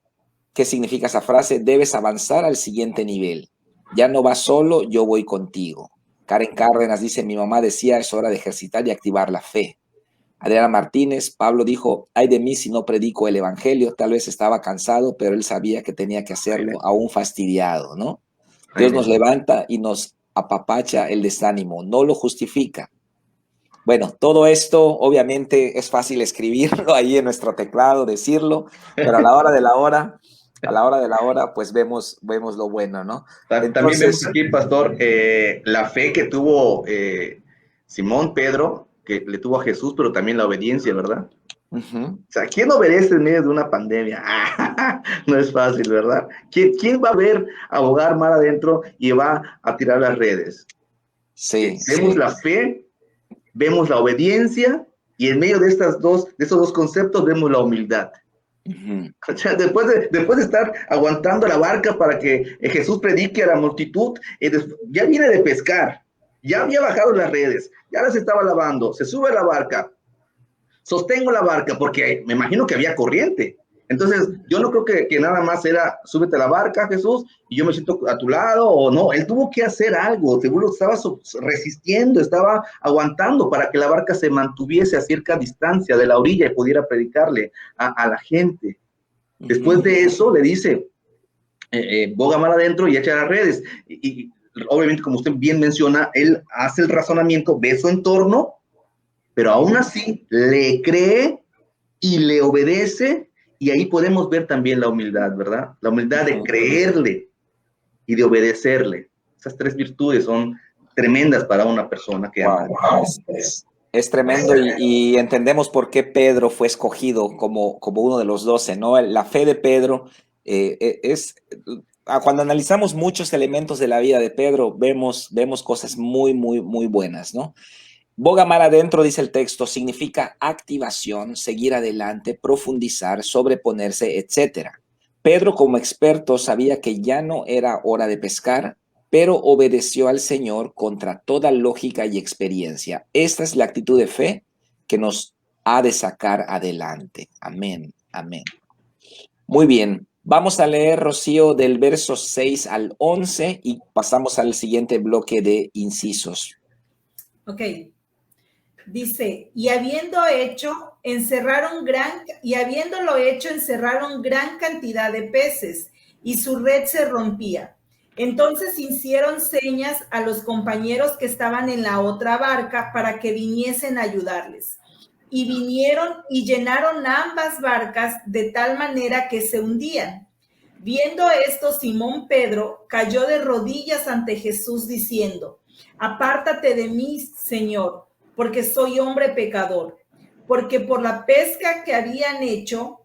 ¿qué significa esa frase? Debes avanzar al siguiente nivel. Ya no vas solo, yo voy contigo. Karen Cárdenas dice, mi mamá decía, es hora de ejercitar y activar la fe. Adriana Martínez, Pablo dijo, ay de mí si no predico el evangelio, tal vez estaba cansado, pero él sabía que tenía que hacerlo aún fastidiado, ¿no? Dios nos levanta y nos apapacha el desánimo, no lo justifica. Bueno, todo esto obviamente es fácil escribirlo ahí en nuestro teclado, decirlo, pero a la hora de la hora, pues vemos lo bueno, ¿no? También vemos aquí, pastor, la fe que tuvo Simón Pedro, que le tuvo a Jesús, pero también la obediencia, ¿verdad? O sea, ¿quién obedece en medio de una pandemia? No es fácil, ¿verdad? ¿Quién va a ver ahogar mar adentro y va a tirar las redes? Sí. Vemos la fe, vemos la obediencia, y en medio de estos dos conceptos vemos la humildad. O sea, después de estar aguantando la barca para que Jesús predique a la multitud, ya viene de pescar, ya había bajado las redes, ya las estaba lavando, se sube a la barca, sostengo la barca porque me imagino que había corriente. Entonces, yo no creo que nada más era, súbete a la barca, Jesús, y yo me siento a tu lado, o no, él tuvo que hacer algo, seguro estaba resistiendo, estaba aguantando para que la barca se mantuviese a cierta distancia de la orilla y pudiera predicarle a la gente. Después de eso, le dice, boga mar adentro y echa las redes. Y obviamente, como usted bien menciona, él hace el razonamiento, ve su entorno, pero aún así le cree y le obedece, y ahí podemos ver también la humildad, ¿verdad? La humildad de creerle y de obedecerle. Esas tres virtudes son tremendas para una persona que ama. Es tremendo y entendemos por qué Pedro fue escogido como uno de los 12, ¿no? La fe de Pedro cuando analizamos muchos elementos de la vida de Pedro, vemos cosas muy, muy, muy buenas, ¿no? Boga mar adentro, dice el texto, significa activación, seguir adelante, profundizar, sobreponerse, etc. Pedro, como experto, sabía que ya no era hora de pescar, pero obedeció al Señor contra toda lógica y experiencia. Esta es la actitud de fe que nos ha de sacar adelante. Amén, amén. Muy bien, vamos a leer, Rocío, del verso 6 al 11 y pasamos al siguiente bloque de incisos. Ok. Dice, y habiéndolo hecho, encerraron gran cantidad de peces, y su red se rompía. Entonces hicieron señas a los compañeros que estaban en la otra barca para que viniesen a ayudarles. Y vinieron y llenaron ambas barcas de tal manera que se hundían. Viendo esto, Simón Pedro cayó de rodillas ante Jesús diciendo, apártate de mí, Señor, porque soy hombre pecador. Porque por la pesca que habían hecho,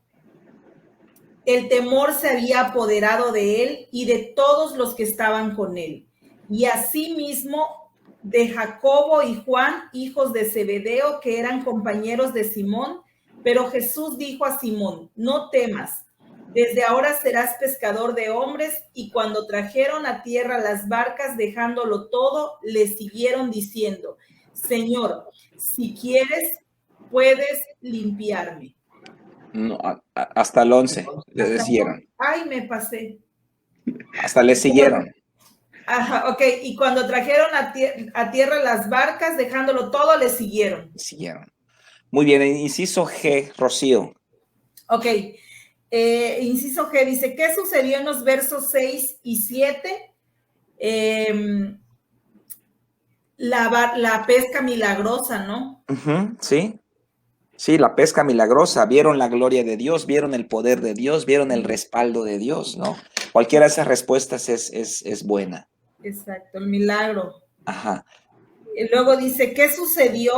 el temor se había apoderado de él y de todos los que estaban con él. Y asimismo de Jacobo y Juan, hijos de Zebedeo, que eran compañeros de Simón. Pero Jesús dijo a Simón, no temas, desde ahora serás pescador de hombres. Y cuando trajeron a tierra las barcas, dejándolo todo, le siguieron diciendo, Señor, si quieres, puedes limpiarme. No, hasta el 11 le siguieron. Ay, me pasé. Hasta le siguieron. Ajá, ok. Y cuando trajeron a tierra las barcas, dejándolo todo, le siguieron. Siguieron. Muy bien, inciso G, Rocío. Ok. Inciso G dice, ¿qué sucedió en los versos 6 y 7? La pesca milagrosa, ¿no? Sí. Sí, la pesca milagrosa, vieron la gloria de Dios, vieron el poder de Dios, vieron el respaldo de Dios, ¿no? Cualquiera de esas respuestas es buena. Exacto, el milagro. Ajá. Y luego dice, ¿qué sucedió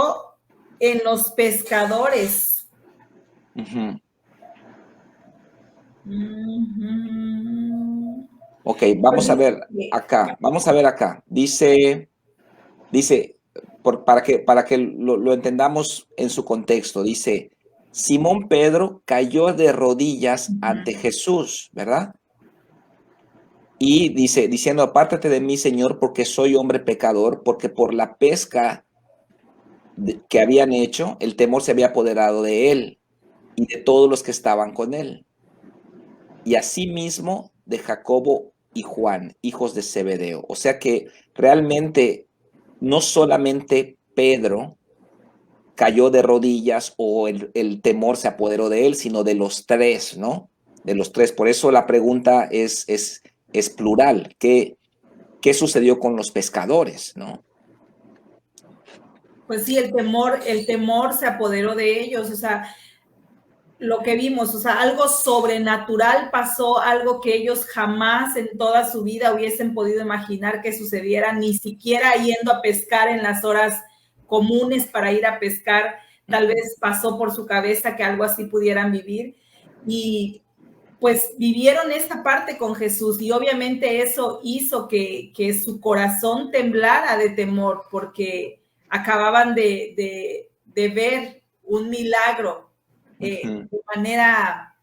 en los pescadores? Ok, vamos a ver acá. Dice, para que lo entendamos en su contexto, dice, Simón Pedro cayó de rodillas ante Jesús, ¿verdad? Y dice, diciendo, apártate de mí, Señor, porque soy hombre pecador, porque por la pesca que habían hecho, el temor se había apoderado de él y de todos los que estaban con él. Y asimismo de Jacobo y Juan, hijos de Zebedeo. O sea que realmente no solamente Pedro cayó de rodillas o el temor se apoderó de él, sino de los tres, ¿no? De los tres. Por eso la pregunta es plural. ¿Qué sucedió con los pescadores, no? Pues sí, el temor se apoderó de ellos, o sea, lo que vimos, o sea, algo sobrenatural pasó, algo que ellos jamás en toda su vida hubiesen podido imaginar que sucediera, ni siquiera yendo a pescar en las horas comunes para ir a pescar, tal vez pasó por su cabeza que algo así pudieran vivir, y pues vivieron esta parte con Jesús, y obviamente eso hizo que su corazón temblara de temor, porque acababan de ver un milagro de manera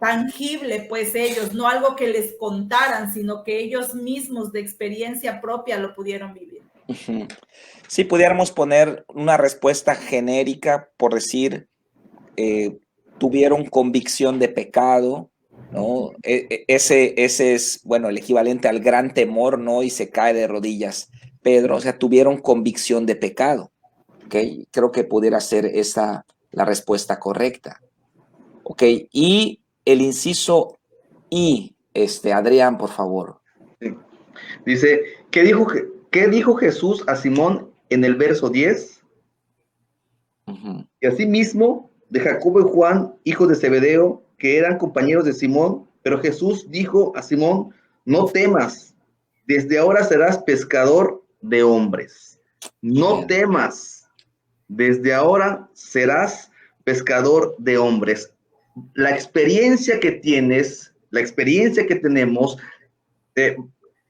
tangible, pues ellos, no algo que les contaran, sino que ellos mismos de experiencia propia lo pudieron vivir. Sí, pudiéramos poner una respuesta genérica, por decir, tuvieron convicción de pecado, ¿no? Ese es, bueno, el equivalente al gran temor, ¿no? Y se cae de rodillas Pedro, o sea, tuvieron convicción de pecado, ¿ok? Creo que pudiera ser esa la respuesta correcta, ¿ok? Y el inciso I, Adrián, por favor. Sí. Dice, qué dijo Jesús a Simón en el verso 10? Y asimismo de Jacobo y Juan, hijos de Zebedeo, que eran compañeros de Simón, pero Jesús dijo a Simón, no temas, desde ahora serás pescador de hombres. No temas, desde ahora serás pescador de hombres. La experiencia que tienes, la experiencia que tenemos,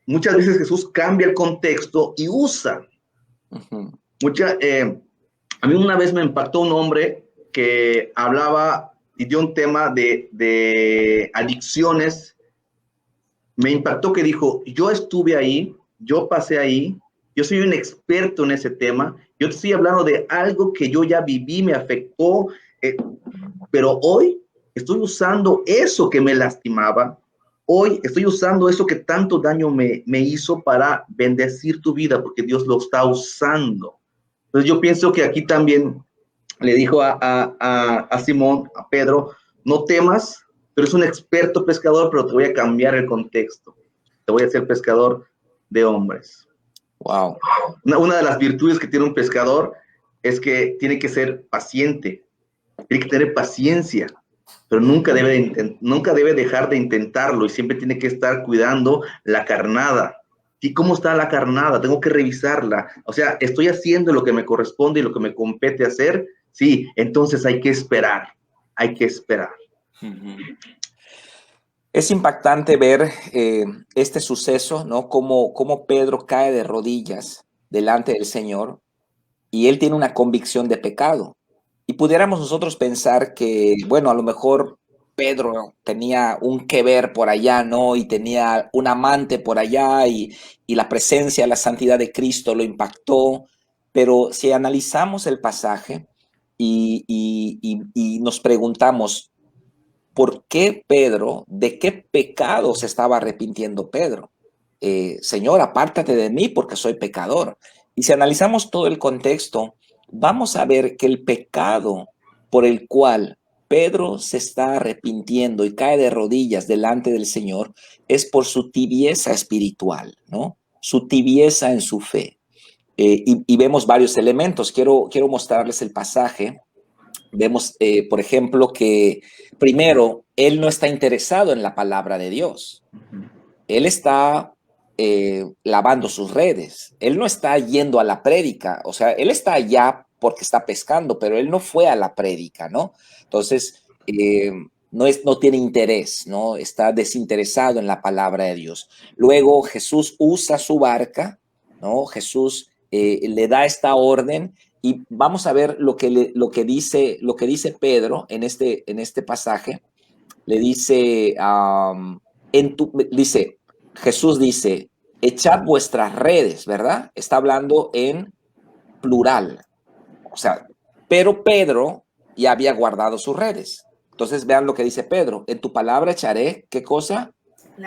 muchas veces Jesús cambia el contexto y usa. A mí una vez me impactó un hombre que hablaba y dio un tema de adicciones. Me impactó que dijo, yo estuve ahí, yo pasé ahí, yo soy un experto en ese tema, yo te estoy hablando de algo que yo ya viví, me afectó, pero hoy estoy usando eso que me lastimaba, hoy estoy usando eso que tanto daño me hizo para bendecir tu vida, porque Dios lo está usando. Entonces yo pienso que aquí también le dijo a Simón, a Pedro, no temas, tú eres un experto pescador, pero te voy a cambiar el contexto. Te voy a hacer pescador de hombres. Wow. Una de las virtudes que tiene un pescador es que tiene que ser paciente, tiene que tener paciencia, pero nunca debe dejar de intentarlo y siempre tiene que estar cuidando la carnada. ¿Y cómo está la carnada? Tengo que revisarla. O sea, ¿estoy haciendo lo que me corresponde y lo que me compete hacer? Sí, entonces hay que esperar. Hay que esperar. Es impactante ver este suceso, ¿no? Cómo Pedro cae de rodillas delante del Señor y él tiene una convicción de pecado. Y pudiéramos nosotros pensar que, bueno, a lo mejor Pedro tenía un que ver por allá, ¿no? Y tenía un amante por allá y la presencia, la santidad de Cristo lo impactó. Pero si analizamos el pasaje y nos preguntamos, ¿por qué Pedro, de qué pecado se estaba arrepintiendo Pedro? Señor, apártate de mí porque soy pecador. Y si analizamos todo el contexto, vamos a ver que el pecado por el cual Pedro se está arrepintiendo y cae de rodillas delante del Señor es por su tibieza espiritual, ¿no? Su tibieza en su fe. Y vemos varios elementos. Quiero mostrarles el pasaje. Vemos, por ejemplo, que primero, él no está interesado en la palabra de Dios. Él está lavando sus redes. Él no está yendo a la prédica. O sea, él está allá porque está pescando, pero él no fue a la prédica, ¿no? Entonces, no tiene interés, ¿no? Está desinteresado en la palabra de Dios. Luego, Jesús usa su barca, ¿no? Jesús le da esta orden. Y vamos a ver lo que dice Pedro en este pasaje. Le dice, Jesús dice, echad vuestras redes, ¿verdad? Está hablando en plural. O sea, pero Pedro ya había guardado sus redes. Entonces vean lo que dice Pedro. En tu palabra echaré, ¿qué cosa?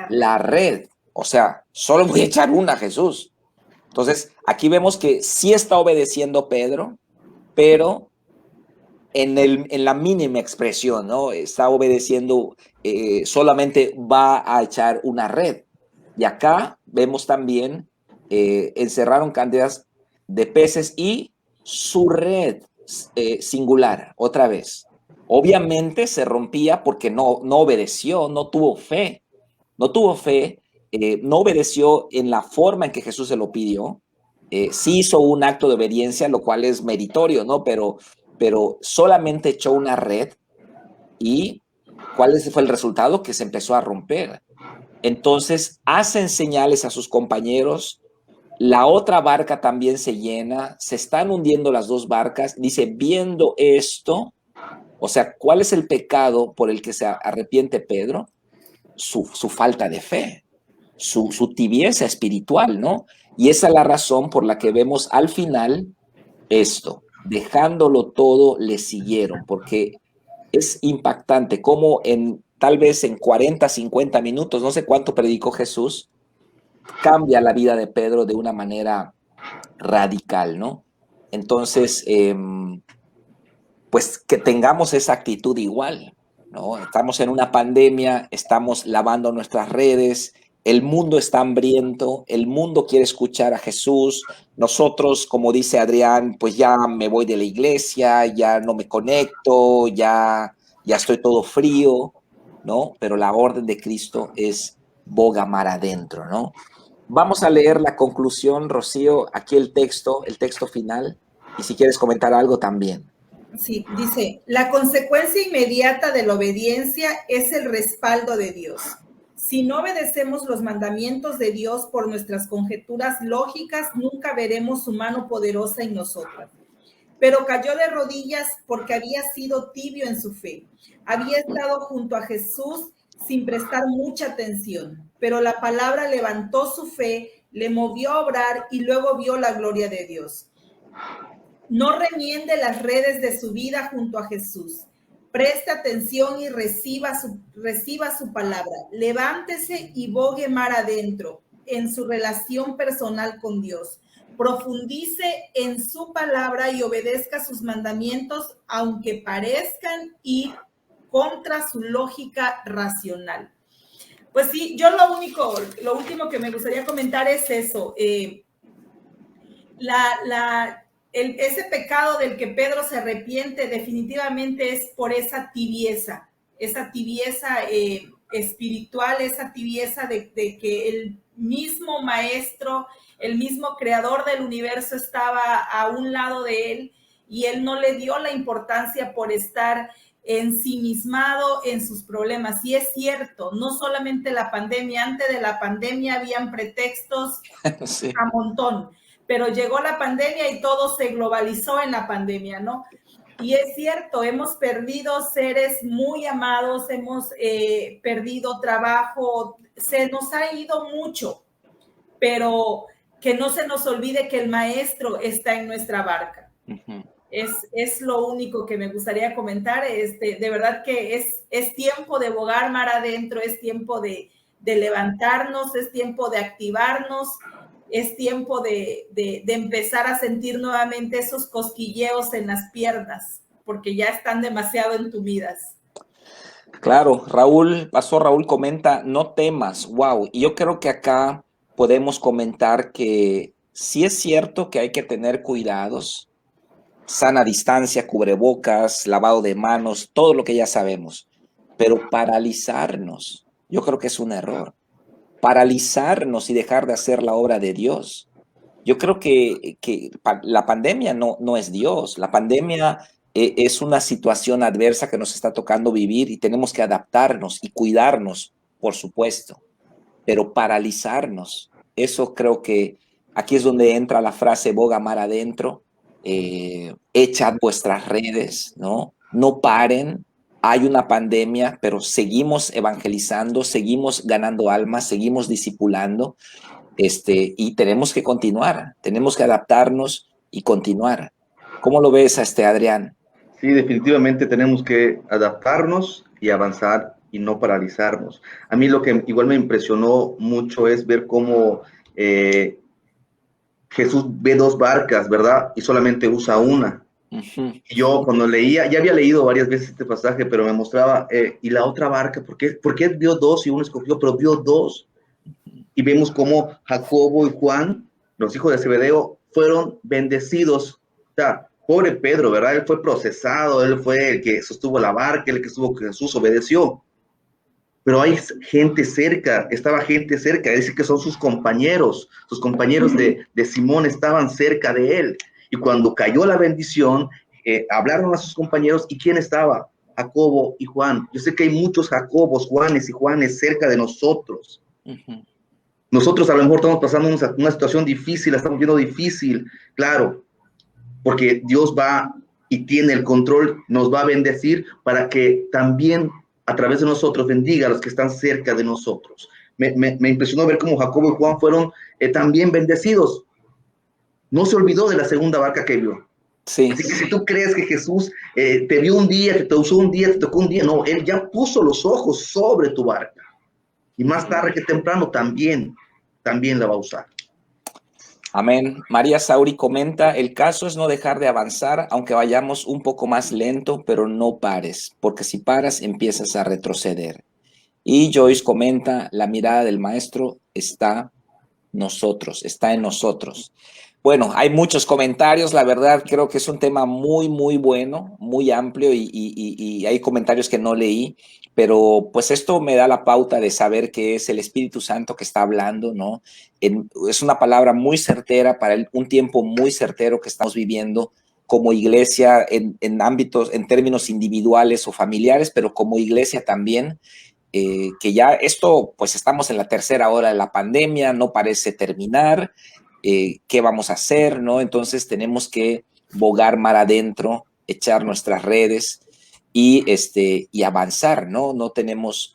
La red. O sea, solo voy a echar una, Jesús. Entonces, aquí vemos que sí está obedeciendo Pedro, pero en la mínima expresión, ¿no? Está obedeciendo, solamente va a echar una red. Y acá vemos también, encerraron cantidades de peces y su red singular, otra vez. Obviamente se rompía porque no obedeció, no tuvo fe. No tuvo fe, no obedeció en la forma en que Jesús se lo pidió. Sí hizo un acto de obediencia, lo cual es meritorio, ¿no? Pero solamente echó una red y ¿cuál fue el resultado? Que se empezó a romper. Entonces hacen señales a sus compañeros, la otra barca también se llena, se están hundiendo las dos barcas. Dice, viendo esto, o sea, ¿cuál es el pecado por el que se arrepiente Pedro? Su falta de fe, su tibieza espiritual, ¿no? Y esa es la razón por la que vemos al final esto, dejándolo todo, le siguieron, porque es impactante cómo tal vez en 40, 50 minutos, no sé cuánto predicó Jesús, cambia la vida de Pedro de una manera radical, ¿no? Entonces, pues que tengamos esa actitud igual, ¿no? Estamos en una pandemia, estamos lavando nuestras redes, El mundo está hambriento, el mundo quiere escuchar a Jesús. Nosotros, como dice Adrián, pues ya me voy de la iglesia, ya no me conecto, ya estoy todo frío, ¿no? Pero la orden de Cristo es boga mar adentro, ¿no? Vamos a leer la conclusión, Rocío, aquí el texto final, y si quieres comentar algo también. Sí, dice, la consecuencia inmediata de la obediencia es el respaldo de Dios. Si no obedecemos los mandamientos de Dios por nuestras conjeturas lógicas, nunca veremos su mano poderosa en nosotras. Pero cayó de rodillas porque había sido tibio en su fe. Había estado junto a Jesús sin prestar mucha atención, pero la palabra levantó su fe, le movió a obrar y luego vio la gloria de Dios. No remiende las redes de su vida junto a Jesús. Preste atención y reciba su palabra. Levántese y bogue mar adentro en su relación personal con Dios. Profundice en su palabra y obedezca sus mandamientos, aunque parezcan ir contra su lógica racional. Pues sí, yo lo último que me gustaría comentar es eso. Ese pecado del que Pedro se arrepiente definitivamente es por esa tibieza espiritual, esa tibieza de que el mismo maestro, el mismo creador del universo estaba a un lado de él y él no le dio la importancia por estar ensimismado en sus problemas. Y es cierto, no solamente la pandemia, antes de la pandemia habían pretextos sí. A montón, pero llegó la pandemia y todo se globalizó en la pandemia, ¿no? Y es cierto, hemos perdido seres muy amados, hemos perdido trabajo, se nos ha ido mucho, pero que no se nos olvide que el maestro está en nuestra barca. Uh-huh. Es lo único que me gustaría comentar. De verdad que es tiempo de bogar mar adentro, es tiempo de levantarnos, es tiempo de activarnos, es tiempo de empezar a sentir nuevamente esos cosquilleos en las piernas, porque ya están demasiado entumidas. Claro, Pastor Raúl comenta, no temas, wow. Y yo creo que acá podemos comentar que sí es cierto que hay que tener cuidados, sana distancia, cubrebocas, lavado de manos, todo lo que ya sabemos, pero paralizarnos, yo creo que es un error. Paralizarnos y dejar de hacer la obra de Dios. Yo creo que la pandemia no es Dios. La pandemia es una situación adversa que nos está tocando vivir y tenemos que adaptarnos y cuidarnos, por supuesto. Pero paralizarnos, eso creo que aquí es donde entra la frase boga mar adentro, echad vuestras redes, ¿no? No paren. Hay una pandemia, pero seguimos evangelizando, seguimos ganando almas, seguimos discipulando, y tenemos que continuar, tenemos que adaptarnos y continuar. ¿Cómo lo ves, Adrián? Sí, definitivamente tenemos que adaptarnos y avanzar y no paralizarnos. A mí lo que igual me impresionó mucho es ver cómo Jesús ve dos barcas, ¿verdad? Y solamente usa una. Uh-huh. Y yo cuando leía, ya había leído varias veces este pasaje, pero me mostraba, ¿y la otra barca? ¿Por qué vio dos y uno escogió? Pero vio dos. Y vemos cómo Jacobo y Juan, los hijos de Zebedeo, fueron bendecidos. O sea, pobre Pedro, ¿verdad? Él fue procesado, él fue el que sostuvo la barca, el que estuvo con Jesús, obedeció. Pero hay gente cerca, estaba gente cerca, es decir, que son sus compañeros de Simón estaban cerca de él. Y cuando cayó la bendición, hablaron a sus compañeros, ¿y quién estaba? Jacobo y Juan. Yo sé que hay muchos Jacobos, Juanes y Juanes cerca de nosotros. Uh-huh. Nosotros a lo mejor estamos pasando una situación difícil, la estamos viendo difícil, claro, porque Dios va y tiene el control, nos va a bendecir para que también a través de nosotros bendiga a los que están cerca de nosotros. Me impresionó ver cómo Jacobo y Juan fueron también bendecidos. No se olvidó de la segunda barca que vio. Sí. Así que si tú crees que Jesús te vio un día, que te usó un día, te tocó un día, no, Él ya puso los ojos sobre tu barca. Y más tarde que temprano también la va a usar. Amén. María Sauri comenta, el caso es no dejar de avanzar, aunque vayamos un poco más lento, pero no pares, porque si paras empiezas a retroceder. Y Joyce comenta, la mirada del maestro está en nosotros. Bueno, hay muchos comentarios, la verdad creo que es un tema muy, muy bueno, muy amplio y hay comentarios que no leí, pero pues esto me da la pauta de saber que es el Espíritu Santo que está hablando, ¿no? Es una palabra muy certera para un tiempo muy certero que estamos viviendo como iglesia en ámbitos, en términos individuales o familiares, pero como iglesia también. Que ya esto, pues estamos en la tercera hora de la pandemia, no parece terminar, ¿qué vamos a hacer? ¿No? Entonces tenemos que bogar mar adentro, echar nuestras redes y avanzar, ¿no? No tenemos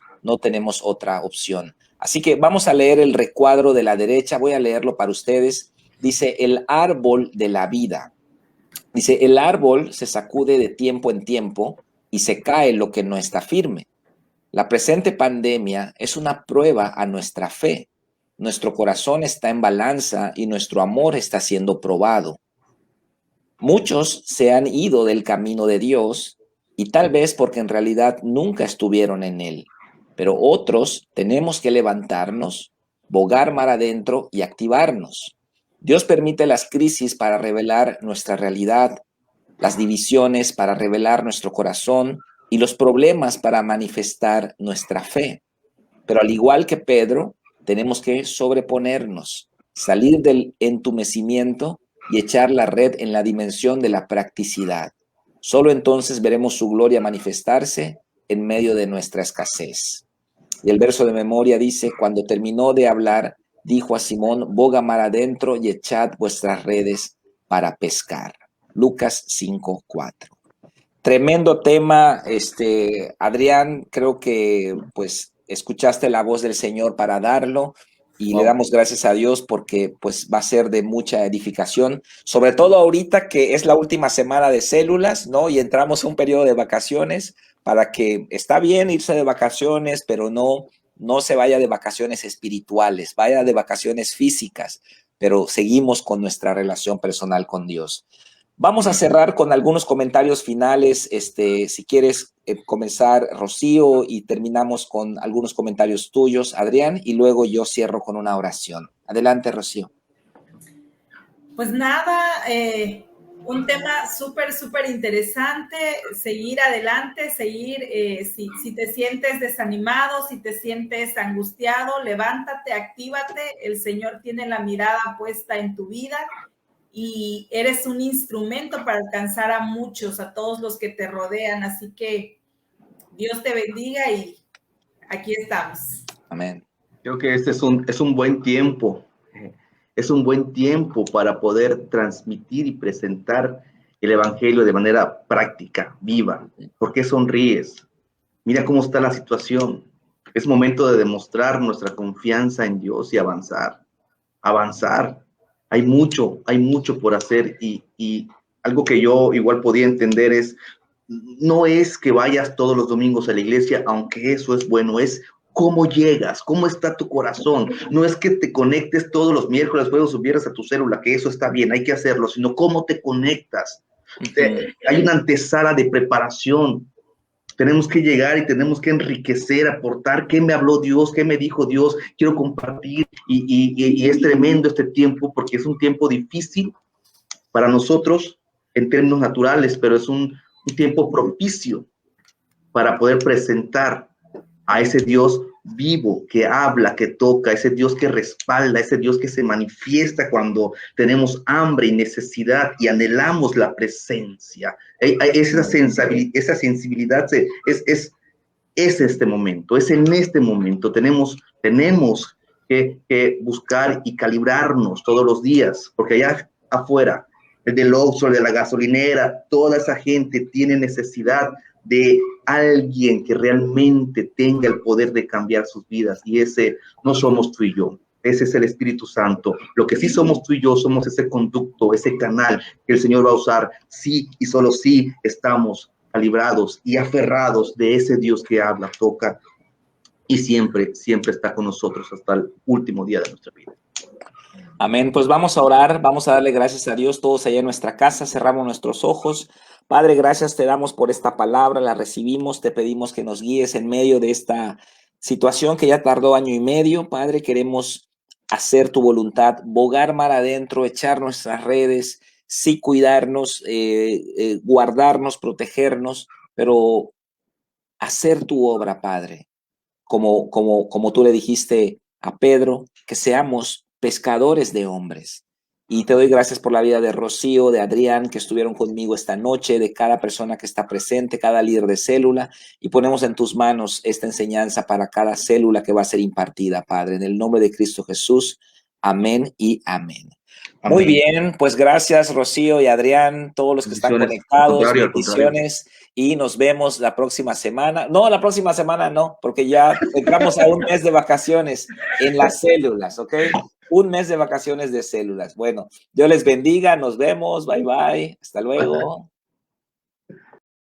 otra opción. Así que vamos a leer el recuadro de la derecha, voy a leerlo para ustedes. Dice, el árbol de la vida. Dice, el árbol se sacude de tiempo en tiempo y se cae lo que no está firme. La presente pandemia es una prueba a nuestra fe. Nuestro corazón está en balanza y nuestro amor está siendo probado. Muchos se han ido del camino de Dios y tal vez porque en realidad nunca estuvieron en él. Pero otros tenemos que levantarnos, bogar mar adentro y activarnos. Dios permite las crisis para revelar nuestra realidad, las divisiones para revelar nuestro corazón y los problemas para manifestar nuestra fe. Pero al igual que Pedro, tenemos que sobreponernos, salir del entumecimiento y echar la red en la dimensión de la practicidad. Solo entonces veremos su gloria manifestarse en medio de nuestra escasez. Y el verso de memoria dice, cuando terminó de hablar, dijo a Simón, boga mar adentro y echad vuestras redes para pescar. Lucas 5:4. Tremendo tema, Adrián, creo que pues escuchaste la voz del Señor para darlo y le damos gracias a Dios porque pues va a ser de mucha edificación, sobre todo ahorita que es la última semana de células, ¿no? Y entramos a un periodo de vacaciones para que está bien irse de vacaciones, pero no se vaya de vacaciones espirituales, vaya de vacaciones físicas, pero seguimos con nuestra relación personal con Dios. Vamos a cerrar con algunos comentarios finales, si quieres comenzar, Rocío, y terminamos con algunos comentarios tuyos, Adrián, y luego yo cierro con una oración. Adelante, Rocío. Pues nada, un tema súper, súper interesante, seguir adelante, seguir, si te sientes desanimado, si te sientes angustiado, levántate, actívate, el Señor tiene la mirada puesta en tu vida y eres un instrumento para alcanzar a muchos, a todos los que te rodean, así que Dios te bendiga y aquí estamos. Amén. Creo que este es un buen tiempo. Es un buen tiempo para poder transmitir y presentar el Evangelio de manera práctica, viva. ¿Por qué sonríes? Mira cómo está la situación. Es momento de demostrar nuestra confianza en Dios y avanzar. Avanzar. Hay mucho por hacer y algo que yo igual podía entender es, no es que vayas todos los domingos a la iglesia, aunque eso es bueno, es cómo llegas, cómo está tu corazón. No es que te conectes todos los miércoles, jueves o viernes a tu célula, que eso está bien, hay que hacerlo, sino cómo te conectas. Hay una antesala de preparación. Tenemos que llegar y tenemos que enriquecer, aportar qué me habló Dios, qué me dijo Dios, quiero compartir y es tremendo este tiempo porque es un tiempo difícil para nosotros en términos naturales, pero es un tiempo propicio para poder presentar a ese Dios vivo, que habla, que toca, ese Dios que respalda, ese Dios que se manifiesta cuando tenemos hambre y necesidad y anhelamos la presencia. Esa sensibilidad es este momento, es en este momento. Tenemos que buscar y calibrarnos todos los días, porque allá afuera, el del Oxxo, el de la gasolinera, toda esa gente tiene necesidad de alguien que realmente tenga el poder de cambiar sus vidas, y ese no somos tú y yo, ese es el Espíritu Santo. Lo que sí somos tú y yo, somos ese conducto, ese canal que el Señor va a usar, sí y solo sí estamos calibrados y aferrados de ese Dios que habla, toca y siempre está con nosotros hasta el último día de nuestra vida. Amén. Pues vamos a orar, vamos a darle gracias a Dios todos allá en nuestra casa, cerramos nuestros ojos. Padre, gracias te damos por esta palabra, la recibimos, te pedimos que nos guíes en medio de esta situación que ya tardó año y medio, Padre, queremos hacer tu voluntad, bogar mar adentro, echar nuestras redes, sí cuidarnos, guardarnos, protegernos, pero hacer tu obra, Padre, como tú le dijiste a Pedro, que seamos pescadores de hombres. Y te doy gracias por la vida de Rocío, de Adrián, que estuvieron conmigo esta noche, de cada persona que está presente, cada líder de célula, y ponemos en tus manos esta enseñanza para cada célula que va a ser impartida, Padre, en el nombre de Cristo Jesús. Amén y amén. Amén. Muy bien, pues gracias Rocío y Adrián, todos los que están conectados, bendiciones, y nos vemos la próxima semana. No, la próxima semana no, porque ya entramos a un mes de vacaciones en las células, ¿ok? Un mes de vacaciones de células. Bueno, Dios les bendiga, nos vemos, bye bye, hasta luego.